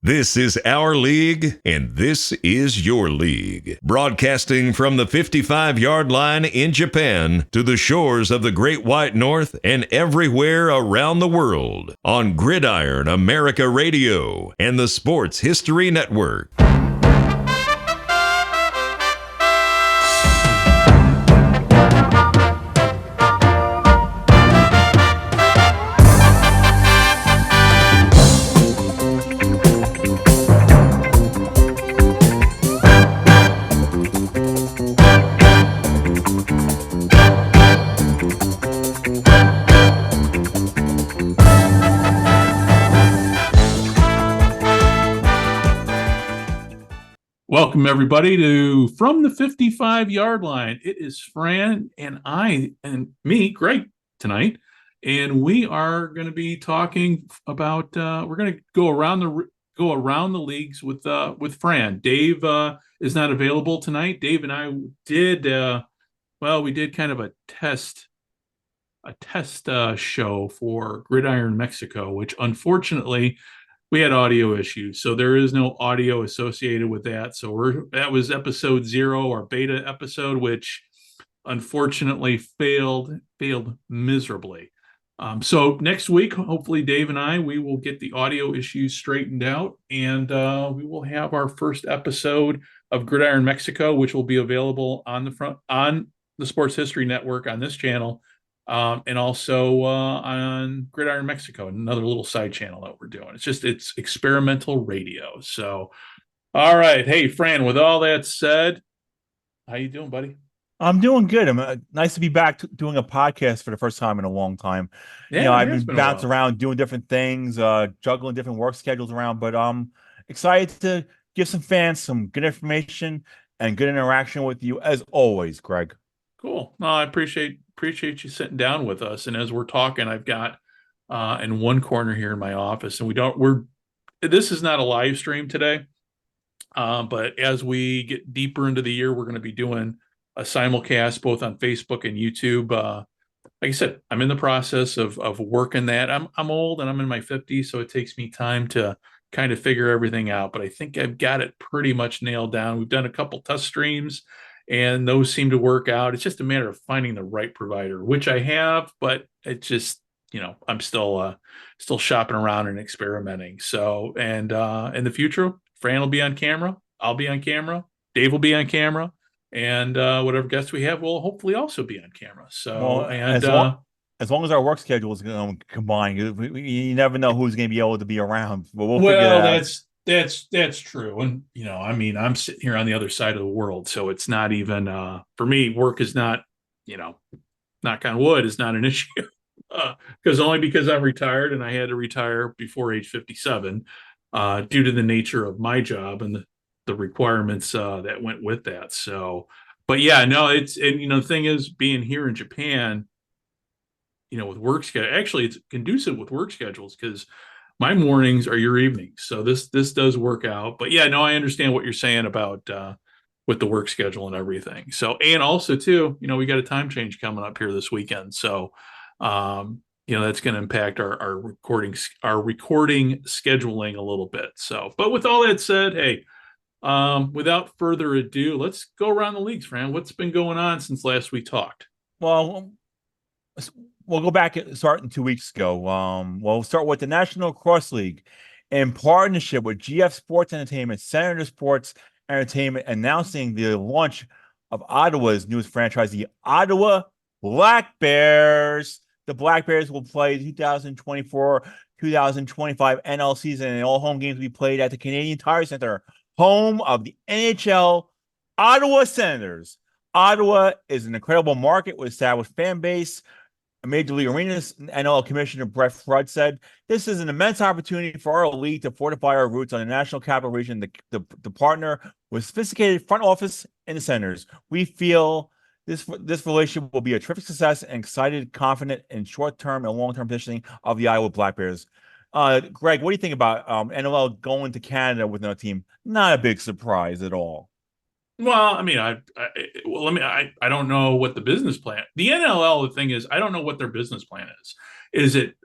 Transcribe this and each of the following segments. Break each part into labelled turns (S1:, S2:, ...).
S1: This is our league, and this is your league. Broadcasting from the 55-yard line in Japan to the shores of the Great White North and everywhere around the world on Gridiron America Radio and the Sports History Network.
S2: Welcome, everybody, to From the 55-Yard Line. It is Fran and me, Greg, tonight, and we are going to be talking about. We're going to go around the leagues with Fran. Dave is not available tonight. Dave and I did. We did kind of a test show for Gridiron Mexico, which unfortunately we had audio issues, so there is no audio associated with that. So that was episode 0, our beta episode, which unfortunately failed miserably. So next week, hopefully Dave and we will get the audio issues straightened out, and we will have our first episode of Gridiron Mexico, which will be available on the Sports History Network on this channel. And also on Gridiron Mexico, another little side channel that we're doing. It's experimental radio. So, all right. Hey, Fran, with all that said, how you doing, buddy?
S3: I'm doing good. Nice to be back doing a podcast for the first time in a long time.
S2: Yeah,
S3: I've been bouncing around doing different things, juggling different work schedules around, but I'm excited to give some fans some good information and good interaction with you as always, Greg.
S2: Cool. No, I appreciate you sitting down with us. And as we're talking, I've got in one corner here in my office, and this is not a live stream today. But as we get deeper into the year, we're going to be doing a simulcast both on Facebook and YouTube. Like I said, I'm in the process of working that. I'm old and I'm in my 50s, so it takes me time to kind of figure everything out. But I think I've got it pretty much nailed down. We've done a couple test streams, and those seem to work out. It's just a matter of finding the right provider, which I have, but it just, I'm still shopping around and experimenting. So, and in the future, Fran will be on camera. I'll be on camera. Dave will be on camera. And whatever guests we have will hopefully also be on camera. So,
S3: as long as our work schedule is going to combine, you never know who's going to be able to be around. But we'll figure that out.
S2: That's true. And, I'm sitting here on the other side of the world. So it's not even, for me, work is not, knock on wood, is not an issue. Because I'm retired, and I had to retire before age 57 due to the nature of my job and the requirements that went with that. So, but yeah, no, the thing is, being here in Japan, with work schedule, actually it's conducive with work schedules because my mornings are your evenings. So this does work out. But yeah, no, I understand what you're saying about with the work schedule and everything. So, and also too, we got a time change coming up here this weekend. So, that's going to impact our recording scheduling a little bit. So, but with all that said, hey, without further ado, let's go around the leagues, Fran. What's been going on since last we talked?
S3: Well, we'll go back and start 2 weeks ago. We'll start with the National Cross League in partnership with GF Sports Entertainment, Senator Sports Entertainment, announcing the launch of Ottawa's newest franchise, the Ottawa Black Bears. The Black Bears will play the 2024-2025 NL season, and all home games will be played at the Canadian Tire Center, home of the NHL Ottawa Senators. Ottawa is an incredible market with established fan base. Major League Arenas NL Commissioner Brett Flood said, "This is an immense opportunity for our league to fortify our roots on the National Capital Region, the partner with sophisticated front office and the Senators. We feel this relationship will be a terrific success and excited, confident in short-term and long-term positioning of the Iowa Black Bears." Greg, what do you think about NLL going to Canada with no team? Not a big surprise at all.
S2: Well, I mean, I don't know what the business plan. The NLL, the thing is, I don't know what their business plan is. Is it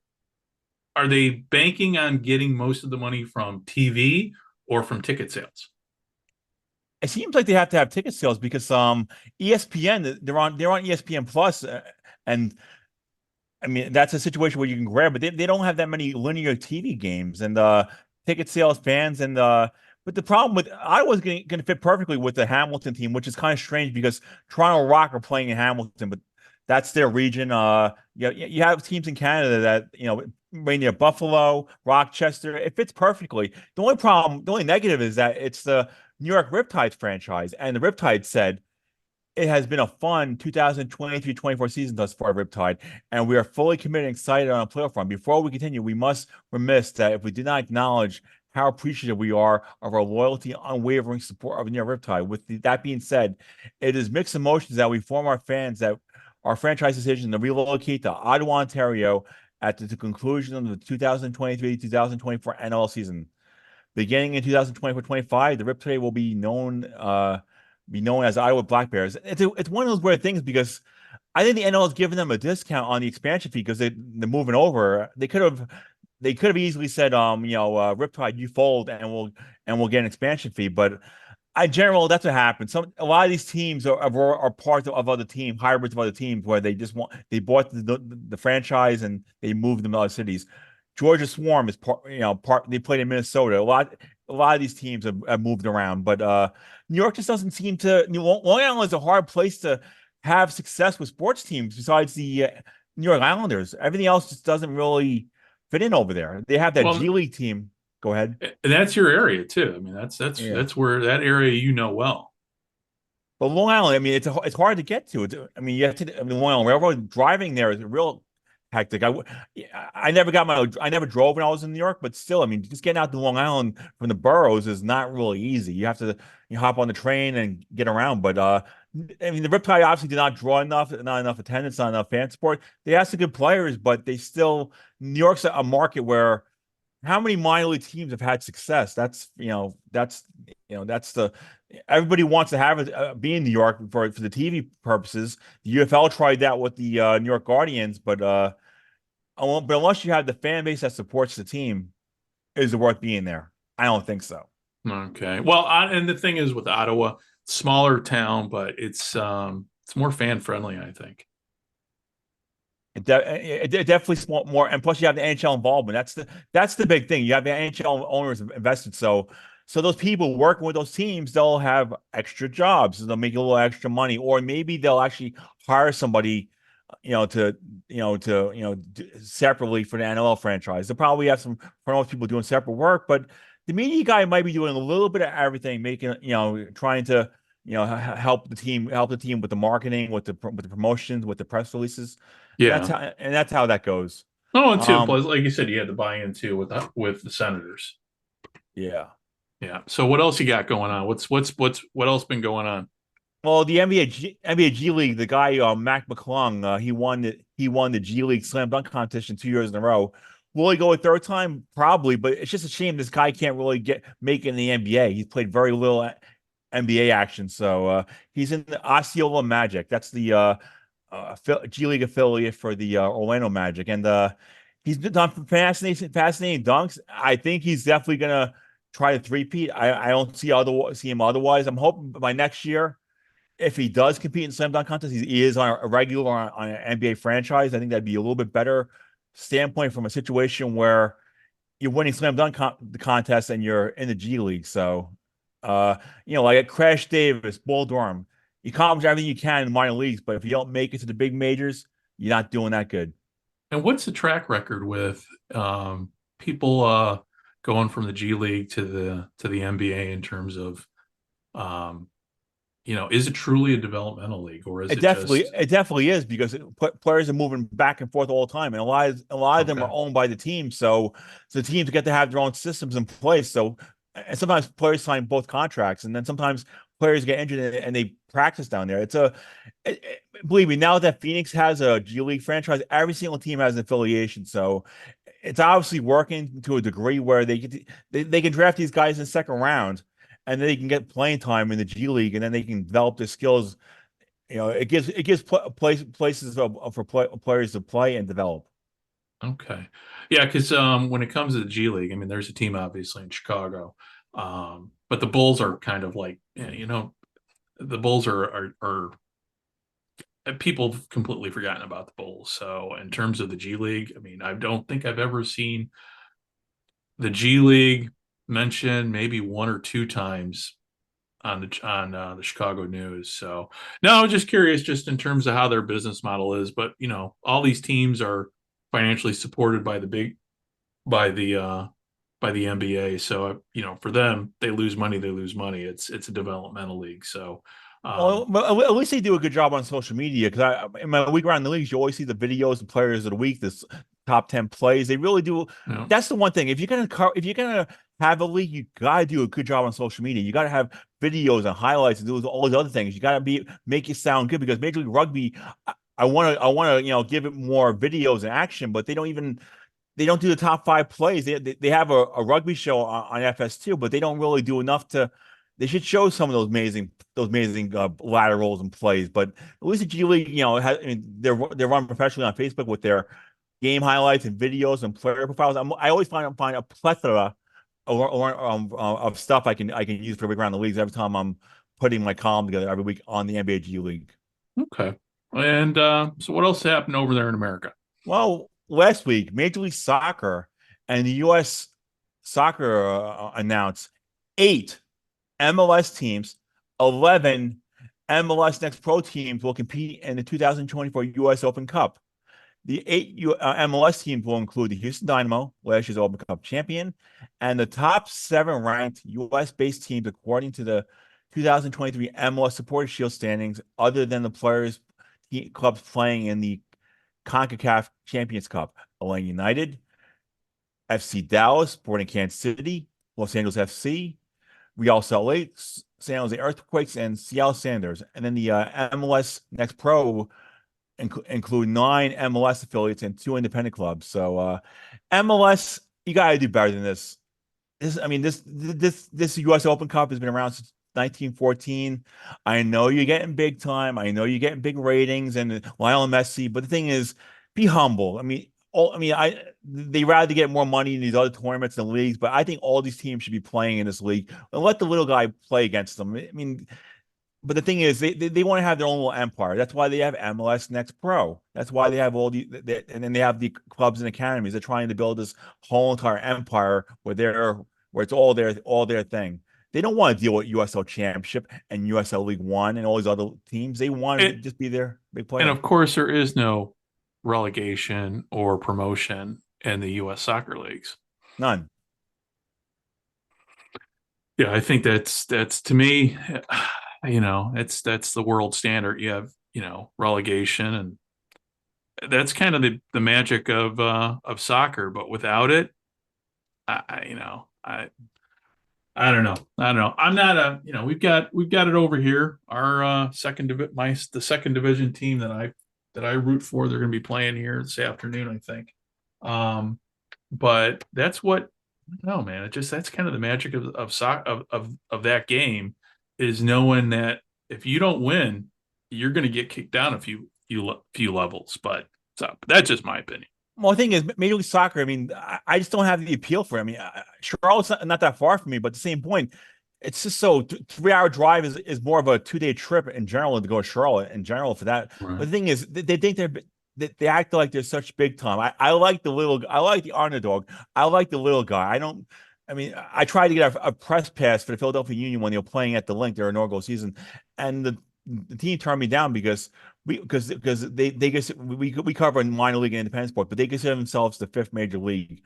S2: are they banking on getting most of the money from TV or from ticket sales?
S3: It seems like they have to have ticket sales because ESPN, they're on ESPN Plus, and I mean that's a situation where you can grab, but they don't have that many linear TV games and ticket sales, fans, and but the problem with Iowa's going to fit perfectly with the Hamilton team, which is kind of strange because Toronto Rock are playing in Hamilton, but that's their region. You have teams in Canada that right near Buffalo, Rochester. It fits perfectly. The only negative is that it's the New York Riptides franchise, and the Riptides said it has been a fun 2023-24 season thus far, Riptide, and we are fully committed and excited on a playoff run. Before we continue, we must remiss that if we did not acknowledge how appreciative we are of our loyalty and unwavering support of New York Riptide. That being said, it is mixed emotions that we form our fans that our franchise decision to relocate to Ottawa, Ontario at the conclusion of the 2023-2024 NL season. Beginning in 2024-25, the Riptide will be known as Iowa Black Bears. It's one of those weird things because I think the NL has given them a discount on the expansion fee because they're moving over. They could have easily said, Riptide, you fold and we'll get an expansion fee. But in general, that's what happens. A lot of these teams are part of other teams, hybrids of other teams, where they bought the franchise and they moved them to other cities. Georgia Swarm is part. They played in Minnesota. A lot of these teams have moved around, but New York just doesn't seem to. Long Island is a hard place to have success with sports teams. Besides the New York Islanders, everything else just doesn't really fit in over there. They have that G League team. Go ahead.
S2: And that's your area too. I mean, that's where that area well.
S3: But Long Island, I mean, it's hard to get to. You have to. Long Island Railroad driving there is a real hectic. I never drove when I was in New York, but still, I mean, just getting out to Long Island from the boroughs is not really easy. You have to hop on the train and get around. But I mean, the Riptide obviously did not draw not enough attendance, not enough fan support. They have some good players, but New York's a market where how many minor league teams have had success? Everybody wants to have it be in New York for the TV purposes. The UFL tried that with the New York Guardians, but unless you have the fan base that supports the team, is it worth being there? I don't think so.
S2: Okay. Well, and the thing is with Ottawa, smaller town, but it's more fan friendly, I think.
S3: It definitely more, and plus you have the NHL involvement. That's the big thing. You have the NHL owners invested, so those people working with those teams, they'll have extra jobs. They'll make a little extra money, or maybe they'll actually hire somebody, separately for the NLL franchise. They'll probably have some front office people doing separate work, but the media guy might be doing a little bit of everything, making trying to help the team with the marketing, with the promotions, with the press releases.
S2: Yeah,
S3: that's how that goes.
S2: Oh, and too, plus, like you said, you had to buy in too with the Senators.
S3: Yeah.
S2: So what else you got going on? What else been going on?
S3: Well, the NBA G League, the guy Mac McClung, he won the G League slam dunk competition 2 years in a row. Will he go a third time? Probably, but it's just a shame this guy can't really make it in the NBA. He's played very little NBA action, so he's in the Osceola Magic. That's the G League affiliate for the Orlando Magic, and he's done fascinating dunks. I think he's definitely gonna try to three-peat. I don't see him otherwise. I'm hoping by next year, if he does compete in slam dunk contest, he is on a regular on an NBA franchise. I think that'd be a little bit better standpoint from a situation where you're winning slam dunk contest and you're in the G League. So, like a Crash Davis, Bull Durham, you accomplish everything you can in the minor leagues, but if you don't make it to the big majors, you're not doing that good.
S2: And what's the track record with people going from the G League to the NBA in terms of, is it truly a developmental league, or is it
S3: definitely is, because players are moving back and forth all the time, and a lot of them are owned by the team, so the teams get to have their own systems in place. So, and sometimes players sign both contracts, and then sometimes players get injured and they practice down there. Believe me, now that Phoenix has a G League franchise, every single team has an affiliation. So it's obviously working to a degree where they can draft these guys in the second round, and then they can get playing time in the G League, and then they can develop their skills. It gives places for players to play and develop.
S2: Okay. Yeah, because when it comes to the G League, I mean, there's a team obviously in Chicago, but the Bulls are kind of like, the Bulls are people have completely forgotten about the Bulls. So in terms of the G League, I mean, I don't think I've ever seen the G League mentioned maybe one or two times on the Chicago news. So no, I was just curious, just in terms of how their business model is. But all these teams are financially supported by the big by the uh by the NBA. So for them, they lose money, they lose money. It's a developmental league. So
S3: Well, at least they do a good job on social media because in my week around the leagues, you always see the videos of players of the week, this top 10 plays. They really do. That's the one thing. If you're gonna have a league, you gotta do a good job on social media. You gotta have videos and highlights and do all these other things. You gotta make it sound good because Major League Rugby, I wanna give it more videos and action, but they don't do the top 5 plays. They have a rugby show on FS2, but they don't really do enough to. They should show some of those amazing laterals and plays. But at least the G League, they're run professionally on Facebook with their game highlights and videos and player profiles. I always find a plethora of stuff I can use for around the leagues every time I'm putting my column together every week on the NBA G League.
S2: okay. And so what else happened over there in America?
S3: Well, last week, Major League Soccer and the U.S. Soccer announced 8 MLS teams, 11 MLS Next Pro teams will compete in the 2024 U.S. Open Cup. The 8 MLS teams will include the Houston Dynamo, last year's Open Cup champion, and the top 7 ranked U.S.-based teams according to the 2023 MLS Supporters Shield standings, other than the clubs playing in the CONCACAF Champions Cup: Atlanta United, FC Dallas, Sporting Kansas City, Los Angeles FC, Real Salt Lake, San Jose Earthquakes, and Seattle Sanders. And then the MLS Next Pro include 9 MLS affiliates and 2 independent clubs. So MLS, you got to do better than this. This U.S. Open Cup has been around since 1914. I know you're getting big time. I know you're getting big ratings and Lionel Messi, but the thing is, be humble. They rather get more money in these other tournaments and leagues, but I think all these teams should be playing in this league and let the little guy play against them. But the thing is, they want to have their own little empire. That's why they have MLS Next Pro. That's why they have and then they have the clubs and academies. They're trying to build this whole entire empire where it's all their thing. They don't want to deal with USL Championship and USL League One and all these other teams. They want to just be their big player.
S2: And of course, there is no relegation or promotion in the U.S. soccer leagues.
S3: None.
S2: Yeah, I think that's to me, that's the world standard. You have relegation, and that's kind of the magic of soccer. But without it, I don't know. I'm not we've got it over here. Our the second division team that I root for, they're going to be playing here this afternoon, I think. But that's what no man. That's kind of the magic of that game, is knowing that if you don't win, you're going to get kicked down a few levels. But so that's just my opinion.
S3: Well, the thing is, Major League Soccer, I just don't have the appeal for it. Charlotte's not that far from me, but at the same point, it's just so 3-hour drive is more of a 2-day trip in general to go to Charlotte in general for that.
S2: Right.
S3: But the thing is, they think they act like they're such big time. I like the underdog. I like the little guy. I tried to get a press pass for the Philadelphia Union when they were playing at the Link their inaugural season, and the team turned me down because we cover in minor league and independent sport, but they consider themselves the 5th major league.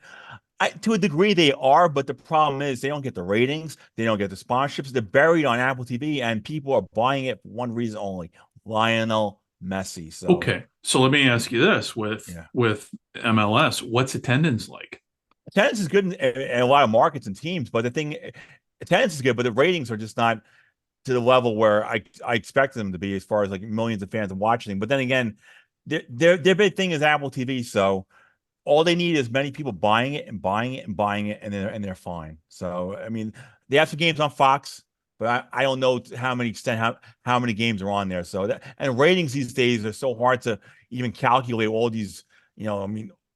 S3: To a degree, they are, but the problem is they don't get the ratings, they don't get the sponsorships. They're buried on Apple TV, and people are buying it for one reason only: Lionel Messi. So
S2: okay, so let me ask you this: with MLS, what's attendance like?
S3: Attendance is good in a lot of markets and teams, but attendance is good, but the ratings are just not to the level where I expect them to be, as far as like millions of fans watching. But then again, their big thing is Apple TV, so all they need is many people buying it, and they're fine. So they have some games on Fox, but I don't know how many games are on there. So and ratings these days are so hard to even calculate all these.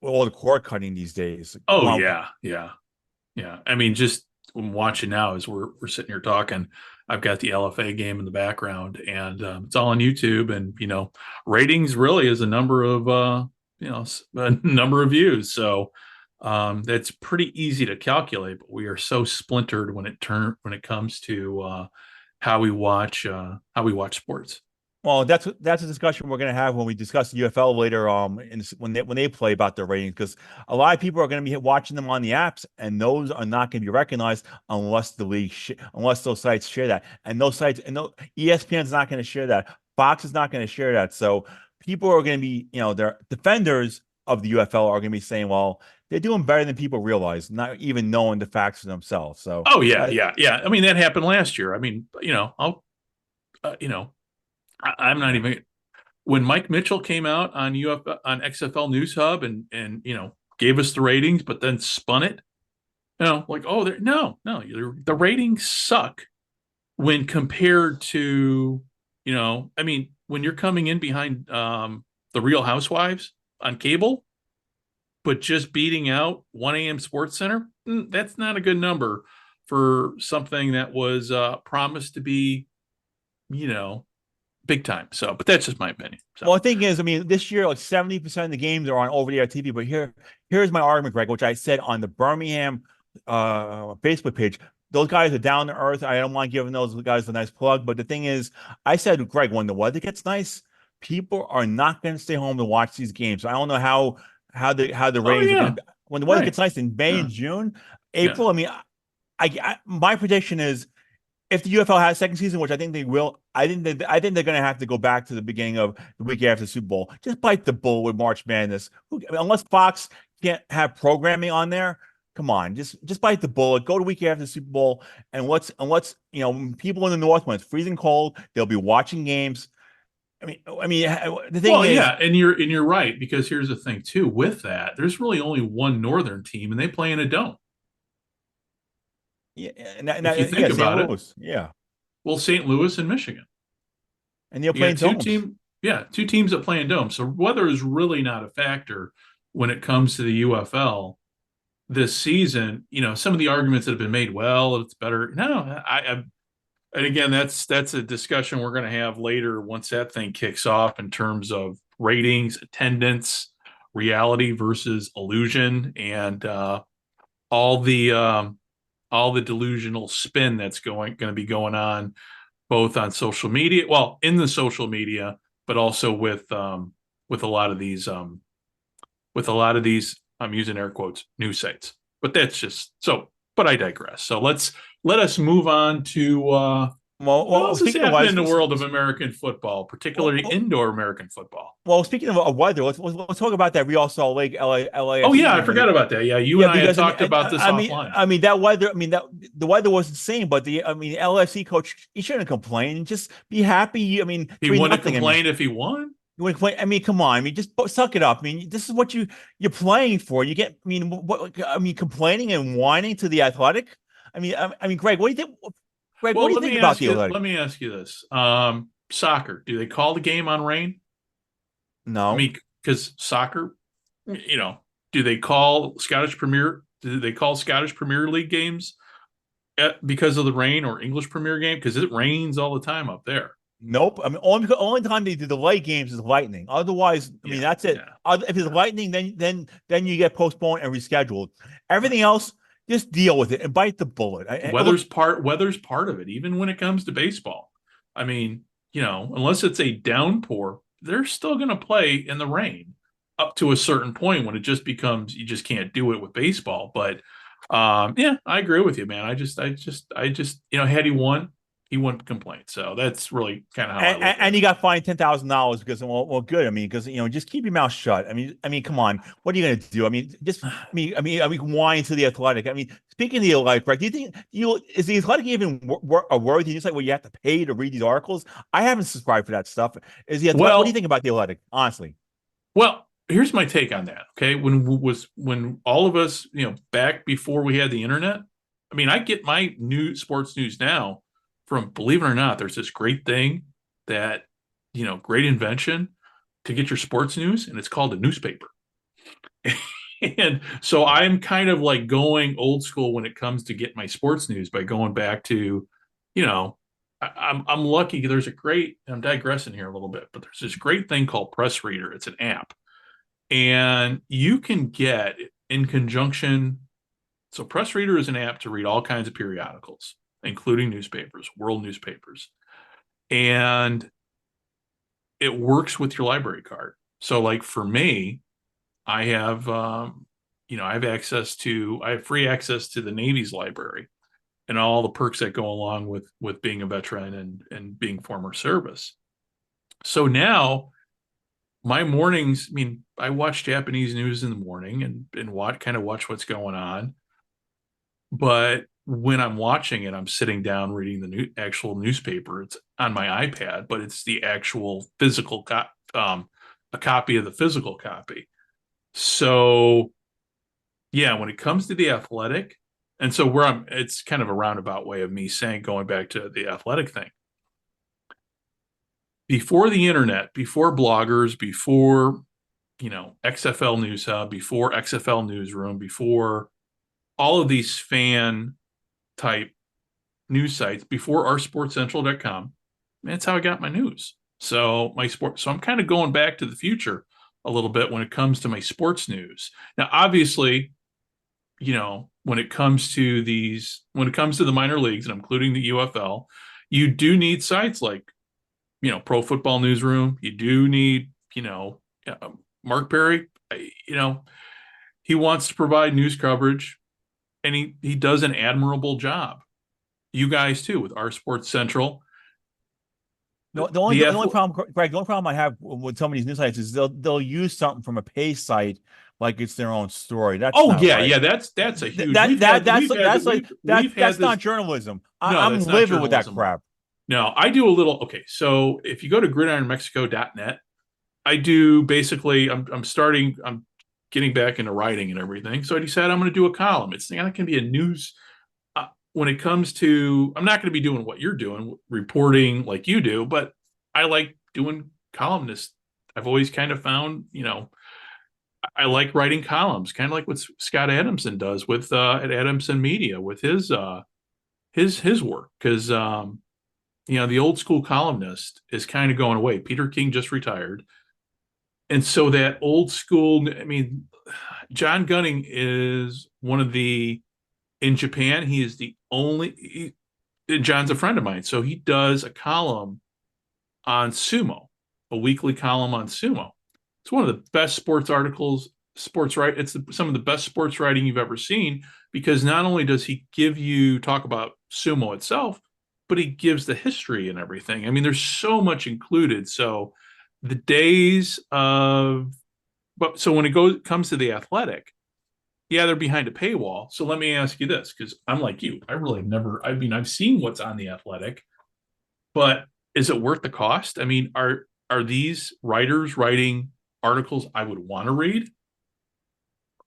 S3: all the cord cutting these days.
S2: Oh
S3: Wow.
S2: yeah. I mean, just I'm watching now as we're sitting here talking. I've got the LFA game in the background, and it's all on YouTube. And ratings really is a number of a number of views. So that's pretty easy to calculate. But we are so splintered when it comes to how we watch sports.
S3: Well, that's a discussion we're going to have when we discuss the UFL later. When they play about their ratings, because a lot of people are going to be watching them on the apps, and those are not going to be recognized unless the league, unless those sites share that, and those sites, and ESPN's not going to share that, Fox is not going to share that. So people are going to be, their defenders of the UFL are going to be saying, well, they're doing better than people realize, not even knowing the facts for themselves. So,
S2: oh yeah. I mean, that happened last year. I mean, I'm not even when Mike Mitchell came out on XFL News Hub and gave us the ratings, but then spun it. Like, oh, the ratings suck when compared to I mean, when you're coming in behind the Real Housewives on cable, but just beating out 1 a.m. Sports Center, that's not a good number for something that was promised to be, big time. So, but that's just my opinion. So.
S3: Well, the thing is, I mean, this year, like 70% of the games are on over-the-air TV. But here's my argument, Greg, which I said on the Birmingham Facebook page. Those guys are down to earth. I don't mind giving those guys a nice plug. But the thing is, I said, Greg, when the weather gets nice, people are not going to stay home to watch these games. So I don't know how the ratings are going to, when the weather gets nice in May and June, April. I mean, I my prediction is, if the UFL has a second season, which I think they will, I think they're going to have to go back to the beginning of the week after the Super Bowl. Just bite the bullet with March Madness. Unless Fox can't have programming on there, come on, just bite the bullet. Go to week after the Super Bowl, and let's people in the North, when it's freezing cold, they'll be watching games. I mean, the thing is,
S2: and you're right, because here's the thing too. With that, there's really only one Northern team, and they play in a dome.
S3: Yeah,
S2: if you think about it,
S3: yeah.
S2: Well, St. Louis and Michigan,
S3: and they're playing domes.
S2: Two teams that play in domes. So weather is really not a factor when it comes to the UFL this season. Some of the arguments that have been made, well, it's better. No, and again, that's a discussion we're going to have later once that thing kicks off in terms of ratings, attendance, reality versus illusion, and all the delusional spin that's going to be going on both on social media, well, in the social media, but also with a lot of these I'm using air quotes, news sites. But that's just so, but I digress. So let us move on to what else is happening in the world of American football, particularly indoor American football.
S3: Well, speaking of weather, let's talk about that Real Salt Lake, LA.
S2: Oh yeah, I forgot about that. Yeah, you and I had talked about this offline.
S3: I mean that weather. I mean the weather was insane, but the LFC coach, he shouldn't complain. Just be happy. I mean,
S2: he wouldn't complain if he won.
S3: You want to play? I mean, come on. I mean, just suck it up. I mean, this is what you're playing for. You get. I mean, complaining and whining to the Athletic. I mean, Greg, what do you think? Greg, what do you think about the Athletic?
S2: Let me ask you this: soccer. Do they call the game on rain?
S3: No.
S2: I mean, because soccer, do they call Scottish Premier? Do they call Scottish Premier League games because of the rain, or English Premier game? Because it rains all the time up there.
S3: Nope. I mean, only time they do the light games is lightning. Otherwise, I mean, that's it. Yeah. If it's lightning, then you get postponed and rescheduled. Everything else, just deal with it and bite the bullet.
S2: Weather's part of it, even when it comes to baseball. I mean, unless it's a downpour, they're still going to play in the rain up to a certain point when it just becomes you just can't do it with baseball. But I agree with you, man. I just had he won, he wouldn't complain. So that's really kind of how I look at it.
S3: And he got fined $10,000 because, well, good. I mean, because just keep your mouth shut. I mean, come on. What are you going to do? I mean, whine to the Athletic. I mean, speaking of the Athletic, right? Do you think is the Athletic even worthy? You say, well, you have to pay to read these articles. I haven't subscribed for that stuff. Is the Athletic? What do you think about the Athletic? Honestly.
S2: Well, here's my take on that. Okay, when all of us, back before we had the internet. I mean, I get my sports news now from, believe it or not, there's this great thing that, great invention to get your sports news, and it's called a newspaper. And so I'm kind of like going old school when it comes to get my sports news by going back to, you know, I'm lucky. There's a great, I'm digressing here a little bit, but there's this great thing called Press Reader. It's an app, and you can get in conjunction. So Press Reader is an app to read all kinds of periodicals, including newspapers, world newspapers, and it works with your library card. So like for me, I have, I have free access to the Navy's library and all the perks that go along with being a veteran and being former service. So now my mornings, I mean, I watch Japanese news in the morning and watch what's going on. But when I'm watching it, I'm sitting down reading the actual newspaper. It's on my iPad, but it's the actual physical a copy of the physical copy. So yeah, when it comes to the athletic, and so it's kind of a roundabout way of me saying, going back to the athletic thing. Before the internet, before bloggers, before, XFL News Hub, before XFL Newsroom, before all of these fan type news sites, before oursportscentral.com, that's how I got my news. So I'm kind of going back to the future a little bit when it comes to my sports news. Now, obviously, when it comes to the minor leagues, and including the UFL, you do need sites like, Pro Football Newsroom. You do need, Mark Perry, he wants to provide news coverage, and he does an admirable job. You guys too, with Our Sports Central.
S3: The only problem, Greg, the only problem I have with some of these news sites is they'll use something from a pay site like it's their own story. That's right.
S2: That's a huge.
S3: That's not journalism. I'm living with that crap.
S2: No, I do a little. Okay, so if you go to gridironmexico.net, I do basically. I'm getting back into writing and everything. So I decided I'm going to do a column. It's not going to be a news. When it comes to, I'm not going to be doing what you're doing, reporting like you do, but I like doing columnist. I've always kind of found, I like writing columns, kind of like what Scott Adamson does with at Adamson Media with his work, because the old school columnist is kind of going away. Peter King just retired, and so that old school. I mean, John Gunning is one of the. In Japan, he is the only. John's a friend of mine, so he does a column on sumo, a weekly column on sumo. It's one of the best sports articles, It's some of the best sports writing you've ever seen, because not only does he talk about sumo itself, but he gives the history and everything. I mean, there's so much included. So the days of, so when it comes to the athletic. Yeah, they're behind a paywall. So let me ask you this, because I'm like you. I've seen what's on the Athletic, but is it worth the cost? I mean, are these writers writing articles I would want to read?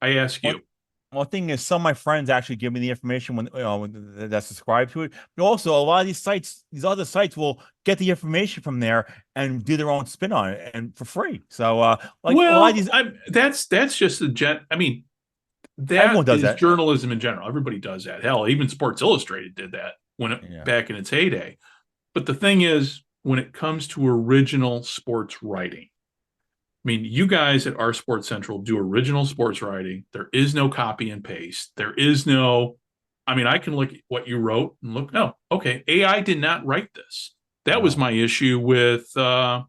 S2: I ask you.
S3: One thing is, some of my friends actually give me the information when that's subscribed to it. But also, a lot of these other sites will get the information from there and do their own spin on it, and for free. So, a lot of these,
S2: that's just I mean. That is journalism in general. Everybody does that. Hell, even Sports Illustrated did that back in its heyday. But the thing is, when it comes to original sports writing, I mean, you guys at Our Sports Central do original sports writing. There is no copy and paste. There is no. I mean, I can look at what you wrote and look. No, okay, AI did not write this. That was my issue with, UFL.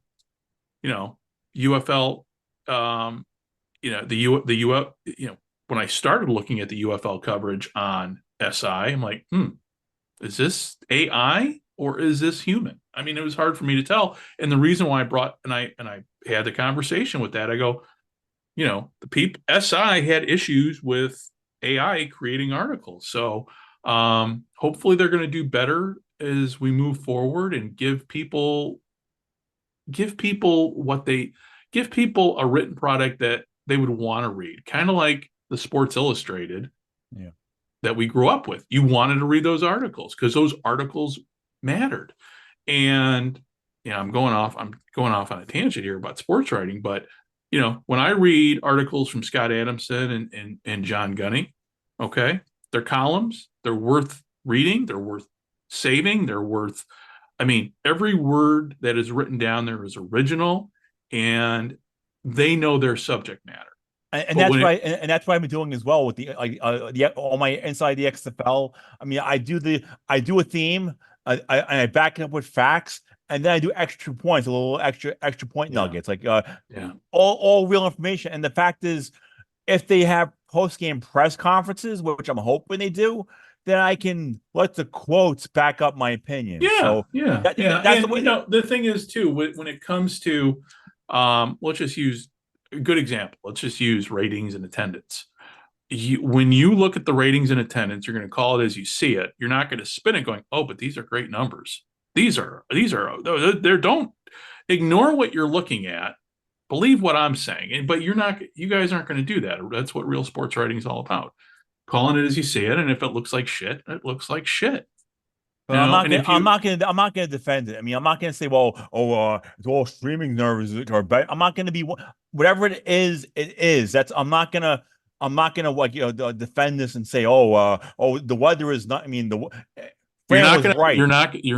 S2: When I started looking at the UFL coverage on SI, I'm like, is this AI or is this human? I mean, it was hard for me to tell. And the reason why I had the conversation with that, I go, the people, SI had issues with AI creating articles. So hopefully they're going to do better as we move forward and give people a written product that they would want to read, kind of like the Sports Illustrated that we grew up with. You wanted to read those articles because those articles mattered. And I'm going off on a tangent here about sports writing, but when I read articles from Scott Adamson and John Gunny, okay, their columns, they're worth reading, they're worth saving, they're worth, I mean, every word that is written down there is original, and they know their subject matter.
S3: And
S2: But
S3: that's
S2: when
S3: what
S2: it,
S3: and that's what I've been doing as well with the all my inside the XFL. I mean, I do a theme, I back it up with facts, and then I do extra points, a little extra point
S2: Yeah.
S3: nuggets, like
S2: yeah,
S3: all real information. And the fact is, if they have post game press conferences, which I'm hoping they do, then I can let the quotes back up my opinion.
S2: yeah,
S3: So
S2: yeah, yeah.
S3: that's the
S2: And
S3: way.
S2: the thing is too, when it comes to, let's just use a good example. Let's just use ratings and attendance. When you look at the ratings and attendance, you're going to call it as you see it. You're not going to spin it going, oh, but these are great numbers. They're don't ignore what you're looking at. Believe what I'm saying. But you guys aren't going to do that. That's what real sports writing is all about. Calling it as you see it. And if it looks like shit, it looks like shit.
S3: But I'm not
S2: And
S3: gonna,
S2: if you,
S3: I'm not gonna defend it. I mean, I'm not gonna say, well, it's all streaming nerves or bet. I'm not gonna be whatever it is. It is. I'm not gonna like defend this and say, the weather is not. I mean, Fran was right.
S2: you're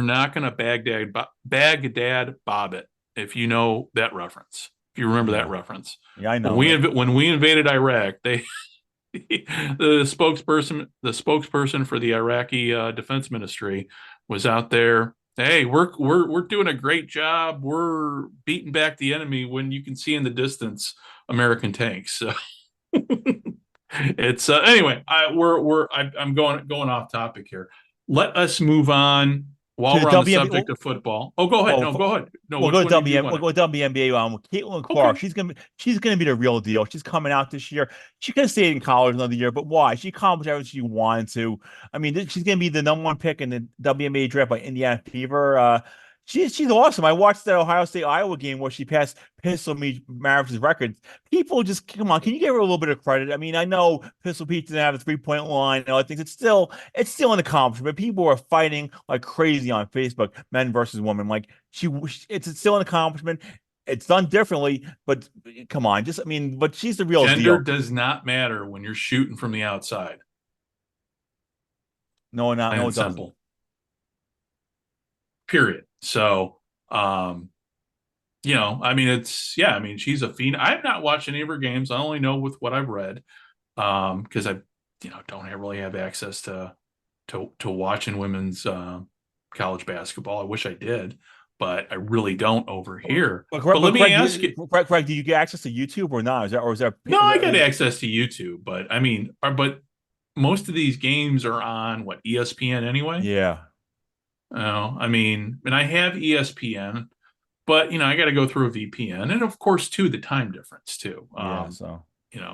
S2: not gonna Baghdad Bob it, if you know that reference. If you remember that
S3: Yeah,
S2: reference.
S3: yeah, I
S2: When
S3: know it.
S2: when we invaded Iraq, they the spokesperson for the Iraqi defense ministry was out there. Hey, we're doing a great job. We're beating back the enemy, when you can see in the distance American tanks. So it's anyway. I'm going off topic here. Let us move on
S3: To
S2: while
S3: the
S2: we're on the
S3: WNBA.
S2: subject of football. Oh, go ahead.
S3: Well,
S2: No, go ahead. No,
S3: we'll
S2: which
S3: go to
S2: one did you
S3: WM.
S2: want
S3: We'll
S2: to?
S3: go to WNBA. Caitlin
S2: Okay.
S3: Clark. She's gonna be the real deal. She's coming out this year. She could have stayed in college another year, but why? She accomplished everything she wanted to. I mean, she's gonna be the #1 pick in the WNBA draft by Indiana Fever. She's awesome. I watched that Ohio State Iowa game where she passed Pistol Maravich's record. People just come on. Can you give her a little bit of credit? I mean, I know Pistol Pete didn't have a 3-point line and other things. It's still an accomplishment. People are fighting like crazy on Facebook, men versus women. Like it's still an accomplishment. It's done differently, but come on, just I mean, but she's the real
S2: Gender
S3: deal.
S2: does not matter when you're shooting from the outside. Plain
S3: No,
S2: and
S3: it doesn't.
S2: simple. Period. So, um, I mean, I mean, she's a fiend. I've not watched any of her games. I only know with what I've read, because I, don't really have access to watching women's college basketball. I wish I did, but I really don't over here. But let me ask you.
S3: Craig, do you get access to YouTube or not? Is that
S2: No, I got access to YouTube, but I mean, but most of these games are on what, ESPN anyway?
S3: Yeah,
S2: Oh, I mean, and I have ESPN, but I got to go through a VPN, and of course, too, the time difference too.
S3: yeah. So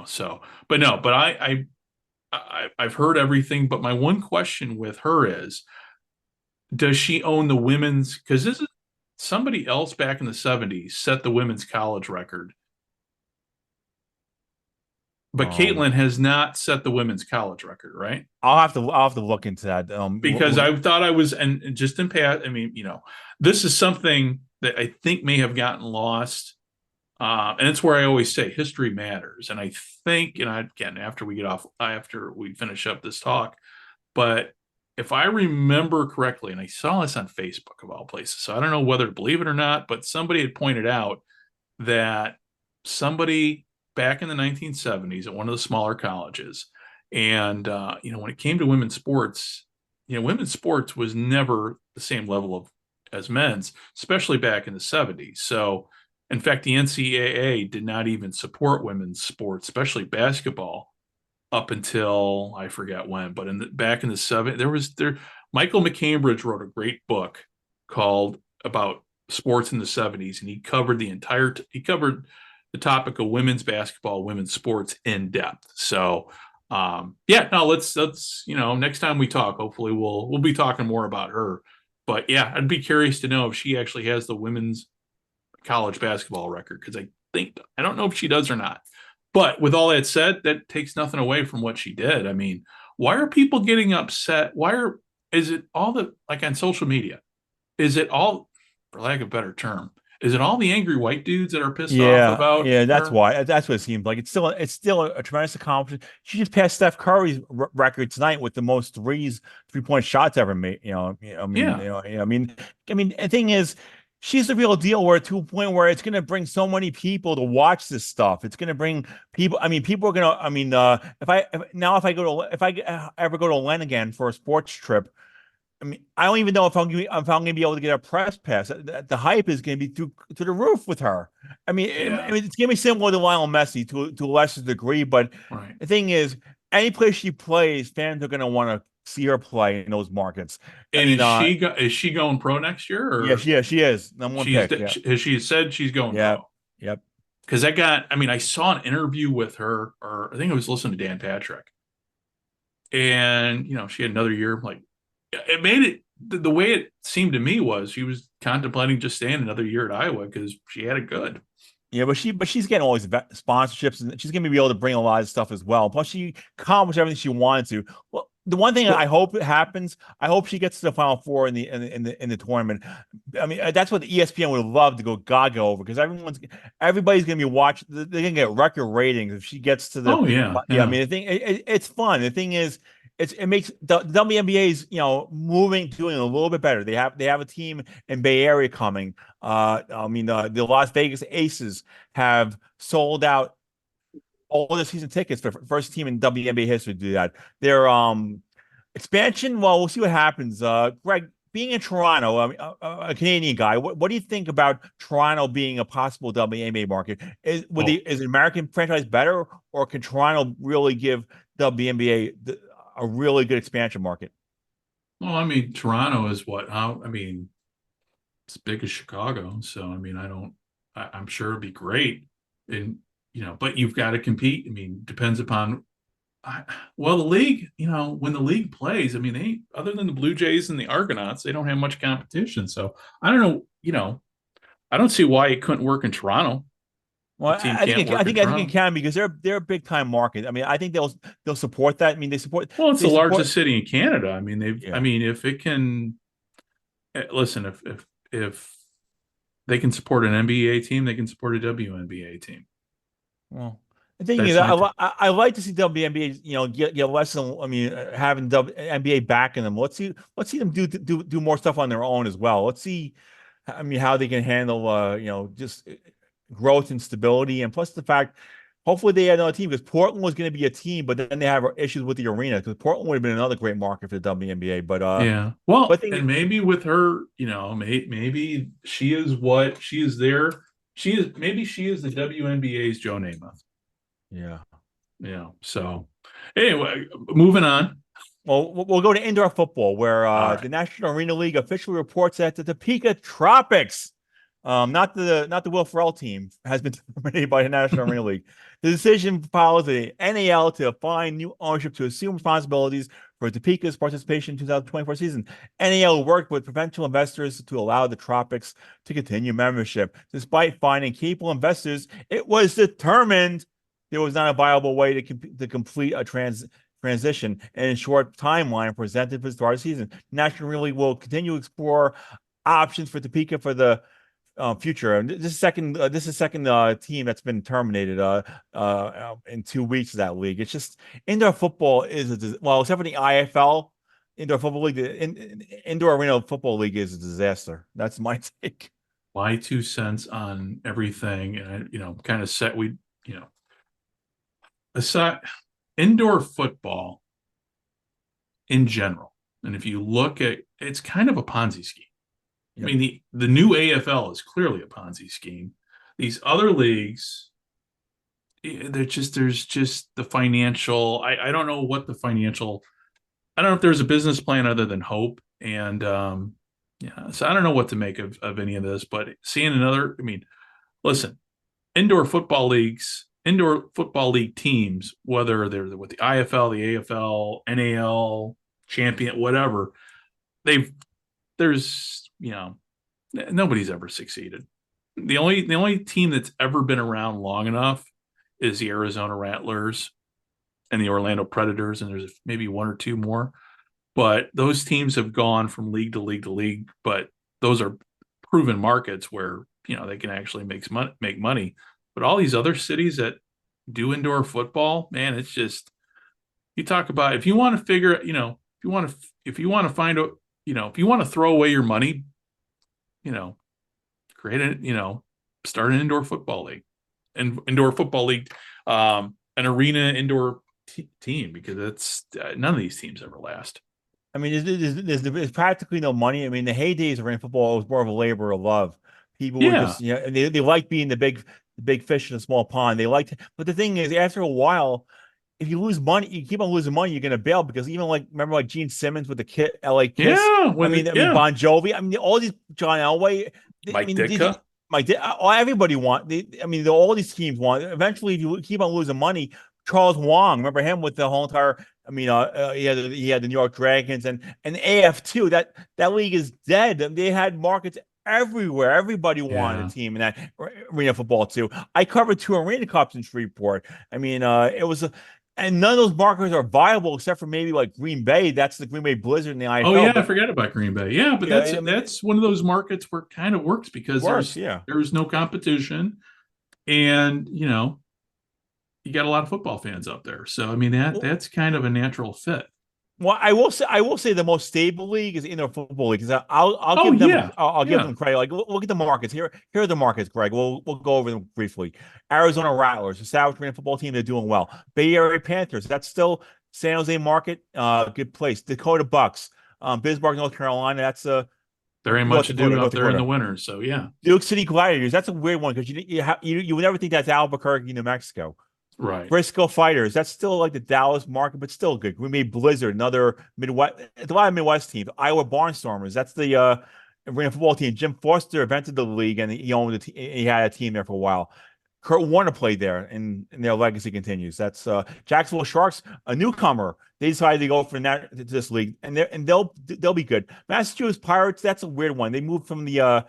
S2: So, but no, but I've heard everything. But my one question with her is, does she own the women's? Because this is somebody else back in the '70s set the women's college record, but Caitlin has not set the women's college record, right?
S3: I'll have to look into that.
S2: Because I thought I was, and just in past, I mean, this is something that I think may have gotten lost. And it's where I always say history matters. And I think, again, after we finish up this talk, but if I remember correctly, and I saw this on Facebook of all places, so I don't know whether to believe it or not, but somebody had pointed out that somebody back in the 1970s at one of the smaller colleges, and when it came to women's sports, women's sports was never the same level of as men's, especially back in the 70s. So, in fact, the NCAA did not even support women's sports, especially basketball, up until I forget when. But back in the 70s, Michael McCambridge wrote a great book called about sports in the 70s, and he covered the topic of women's basketball, women's sports in depth. So, let's next time we talk, hopefully we'll be talking more about her. But yeah, I'd be curious to know if she actually has the women's college basketball record, because I don't know if she does or not. But with all that said, that takes nothing away from what she did. I mean, why are people getting upset? Is it all like on social media? Is it all, for lack of a better term, is it all the angry white dudes that are pissed off
S3: Yeah,
S2: about
S3: yeah, that's
S2: her?
S3: why. That's what it seems like. It's still a tremendous accomplishment. She just passed Steph Curry's record tonight with the most 3-point shots ever made. I mean,
S2: Yeah.
S3: the thing is, she's the real deal. We're to a point where it's going to bring so many people to watch this stuff. It's going to bring people. I mean, people are going to. I mean, if I ever go to Len again for a sports trip. I mean, I don't even know if I'm going to be able to get a press pass. The hype is going to be through to the roof with her. I mean,
S2: Yeah.
S3: it's going to be similar to Lionel Messi to a lesser degree, but
S2: Right.
S3: the thing is, any place she plays, fans are going to want to see her play in those markets. I
S2: And
S3: mean,
S2: is she going pro next year,
S3: yeah,
S2: or
S3: she is number one pick. Yeah,
S2: has she said she's going
S3: yeah,
S2: pro?
S3: yep.
S2: Because I mean, I saw an interview with her, or I think I was listening to Dan Patrick, and she had another year. Like, it made it the way it seemed to me was she was contemplating just staying another year at Iowa because she had it good.
S3: Yeah, but she's getting all these sponsorships, and she's gonna be able to bring a lot of stuff as well. Plus, she accomplished everything she wanted to. Well, the one thing I
S2: Well,
S3: hope it happens, I hope she gets to the Final Four in the tournament. I mean, that's what the ESPN would love to go gaga over, because everybody's gonna be watching. They're gonna get record ratings if she gets to the.
S2: oh yeah,
S3: Yeah, I
S2: yeah.
S3: mean, the thing it's fun. The thing is, it makes the WNBA's moving, doing a little bit better. They have a team in Bay Area coming. I mean, the Las Vegas Aces have sold out all the season tickets for first team in WNBA history to do that. Their expansion, well, we'll see what happens. Greg, being in Toronto, I mean, a Canadian guy, what do you think about Toronto being a possible WNBA market? Is an American franchise better, or can Toronto really give WNBA a really good expansion market?
S2: Well, I mean, Toronto is what? How? I mean, it's big as Chicago, so I mean, I'm sure it'd be great, and but you've got to compete. I mean, depends upon. Well, the league, when the league plays, I mean, they other than the Blue Jays and the Argonauts, they don't have much competition. So I don't know. I don't see why it couldn't work in Toronto.
S3: Well,
S2: The team
S3: I think
S2: can't work in
S3: I think it
S2: Toronto.
S3: can, because they're a big time market. I mean, I think they'll support that. I mean,
S2: Well, it's
S3: they
S2: the
S3: support
S2: largest city in Canada. I mean, I
S3: yeah.
S2: mean, if it can, listen, if they can support an NBA team, they can support a WNBA team.
S3: Well, the thing is,
S2: That's my take.
S3: I like to see WNBA, get less than, I mean, having NBA backing them. Let's see them do more stuff on their own as well. Let's see, I mean, how they can handle, just growth and stability, and plus the fact, hopefully they had another team, because Portland was going to be a team, but then they have issues with the arena, because Portland would have been another great market for the WNBA.
S2: Yeah.
S3: But
S2: Well,
S3: thing,
S2: and maybe with her, maybe she is what she is there. Maybe she is the WNBA's Joe Namath.
S3: yeah.
S2: So anyway, moving on.
S3: Well, we'll go to indoor football, where
S2: All
S3: the
S2: right.
S3: National Arena League officially reports that the Topeka Tropics, not the Will Ferrell team, has been terminated by the National Arena League. The decision follows the NAL to find new ownership to assume responsibilities for Topeka's participation in 2024 season. NAL worked with potential investors to allow the Tropics to continue membership. Despite finding capable investors, it was determined there was not a viable way to complete a transition and a short timeline presented for the start of the season. National Arena League will continue to explore options for Topeka for the future. And this is second team that's been terminated in 2 weeks of that league. It's just, indoor football well, except for the IFL indoor football league, the indoor arena football league is a disaster. That's my take.
S2: My 2 cents on everything, and kind of aside indoor football in general. And if you look at, it's kind of a Ponzi scheme.
S3: Yep.
S2: I mean, the new AFL is clearly a Ponzi scheme. These other leagues, there's just the financial. I don't know what the financial. I don't know if there's a business plan other than hope. And so I don't know what to make of any of this. But seeing another, I mean, listen, indoor football league teams, whether they're with the IFL, the AFL, NAL, champion, whatever, there's nobody's ever succeeded. The only team that's ever been around long enough is the Arizona Rattlers and the Orlando Predators, and there's maybe one or two more. But those teams have gone from league to league to league, but those are proven markets where they can actually make money. But all these other cities that do indoor football, man, it's just, you talk about, if you want to figure, if you want to find a, if you want to throw away your money, you know, create a, start an indoor football league, and indoor football league, an arena indoor team, because it's none of these teams ever last.
S3: I mean, there's practically no money. I mean, the heydays of football was more of a labor of love. People were
S2: Yeah.
S3: just, they like being the big fish in a small pond. They liked, but the thing is, after a while, if you lose money, you keep on losing money, you're gonna bail, because even remember Gene Simmons with the LA Kiss.
S2: Yeah.
S3: I mean, Bon Jovi. I mean, all these, John Elway.
S2: Mike Ditka.
S3: Everybody all these teams want. Eventually, if you keep on losing money, Charles Wong, remember him with the whole entire. I mean, he had the New York Dragons and AF2. That league is dead. They had markets everywhere. Everybody wanted a team in that arena football too. I covered 2 arena cups in Shreveport. I mean, it was and none of those markets are viable except for maybe like Green Bay. That's the Green Bay Blizzard in the IFL.
S2: Oh yeah, I forgot about Green Bay. Yeah, but that's one of those markets where it kind of works, because there's no competition, and you got a lot of football fans up there. So I mean, that's kind of a natural fit.
S3: Well, I will say the most stable league is indoor football league, because I'll give them I'll give them credit. Like, look at the markets here. Here are the markets, Greg. We'll go over them briefly. Arizona Rattlers, the South Korean football team, they're doing well. Bay Area Panthers, that's still San Jose market, good place. Dakota Bucks, Bismarck, North Carolina, that's
S2: there ain't much to do up there in the winter. So yeah.
S3: Duke City Gladiators, that's a weird one, because you would never think that's Albuquerque, New Mexico.
S2: Right.
S3: Briscoe Fighters, that's still like the Dallas market, but still good. We made Blizzard, another Midwest, a lot of Midwest teams. Iowa Barnstormers, that's the arena football team. Jim Foster invented the league, and he owned he had a team there for a while. Kurt Warner played there, and their legacy continues. That's Jacksonville Sharks, a newcomer. They decided to go for this league, and they'll be good. Massachusetts Pirates, that's a weird one. They moved from the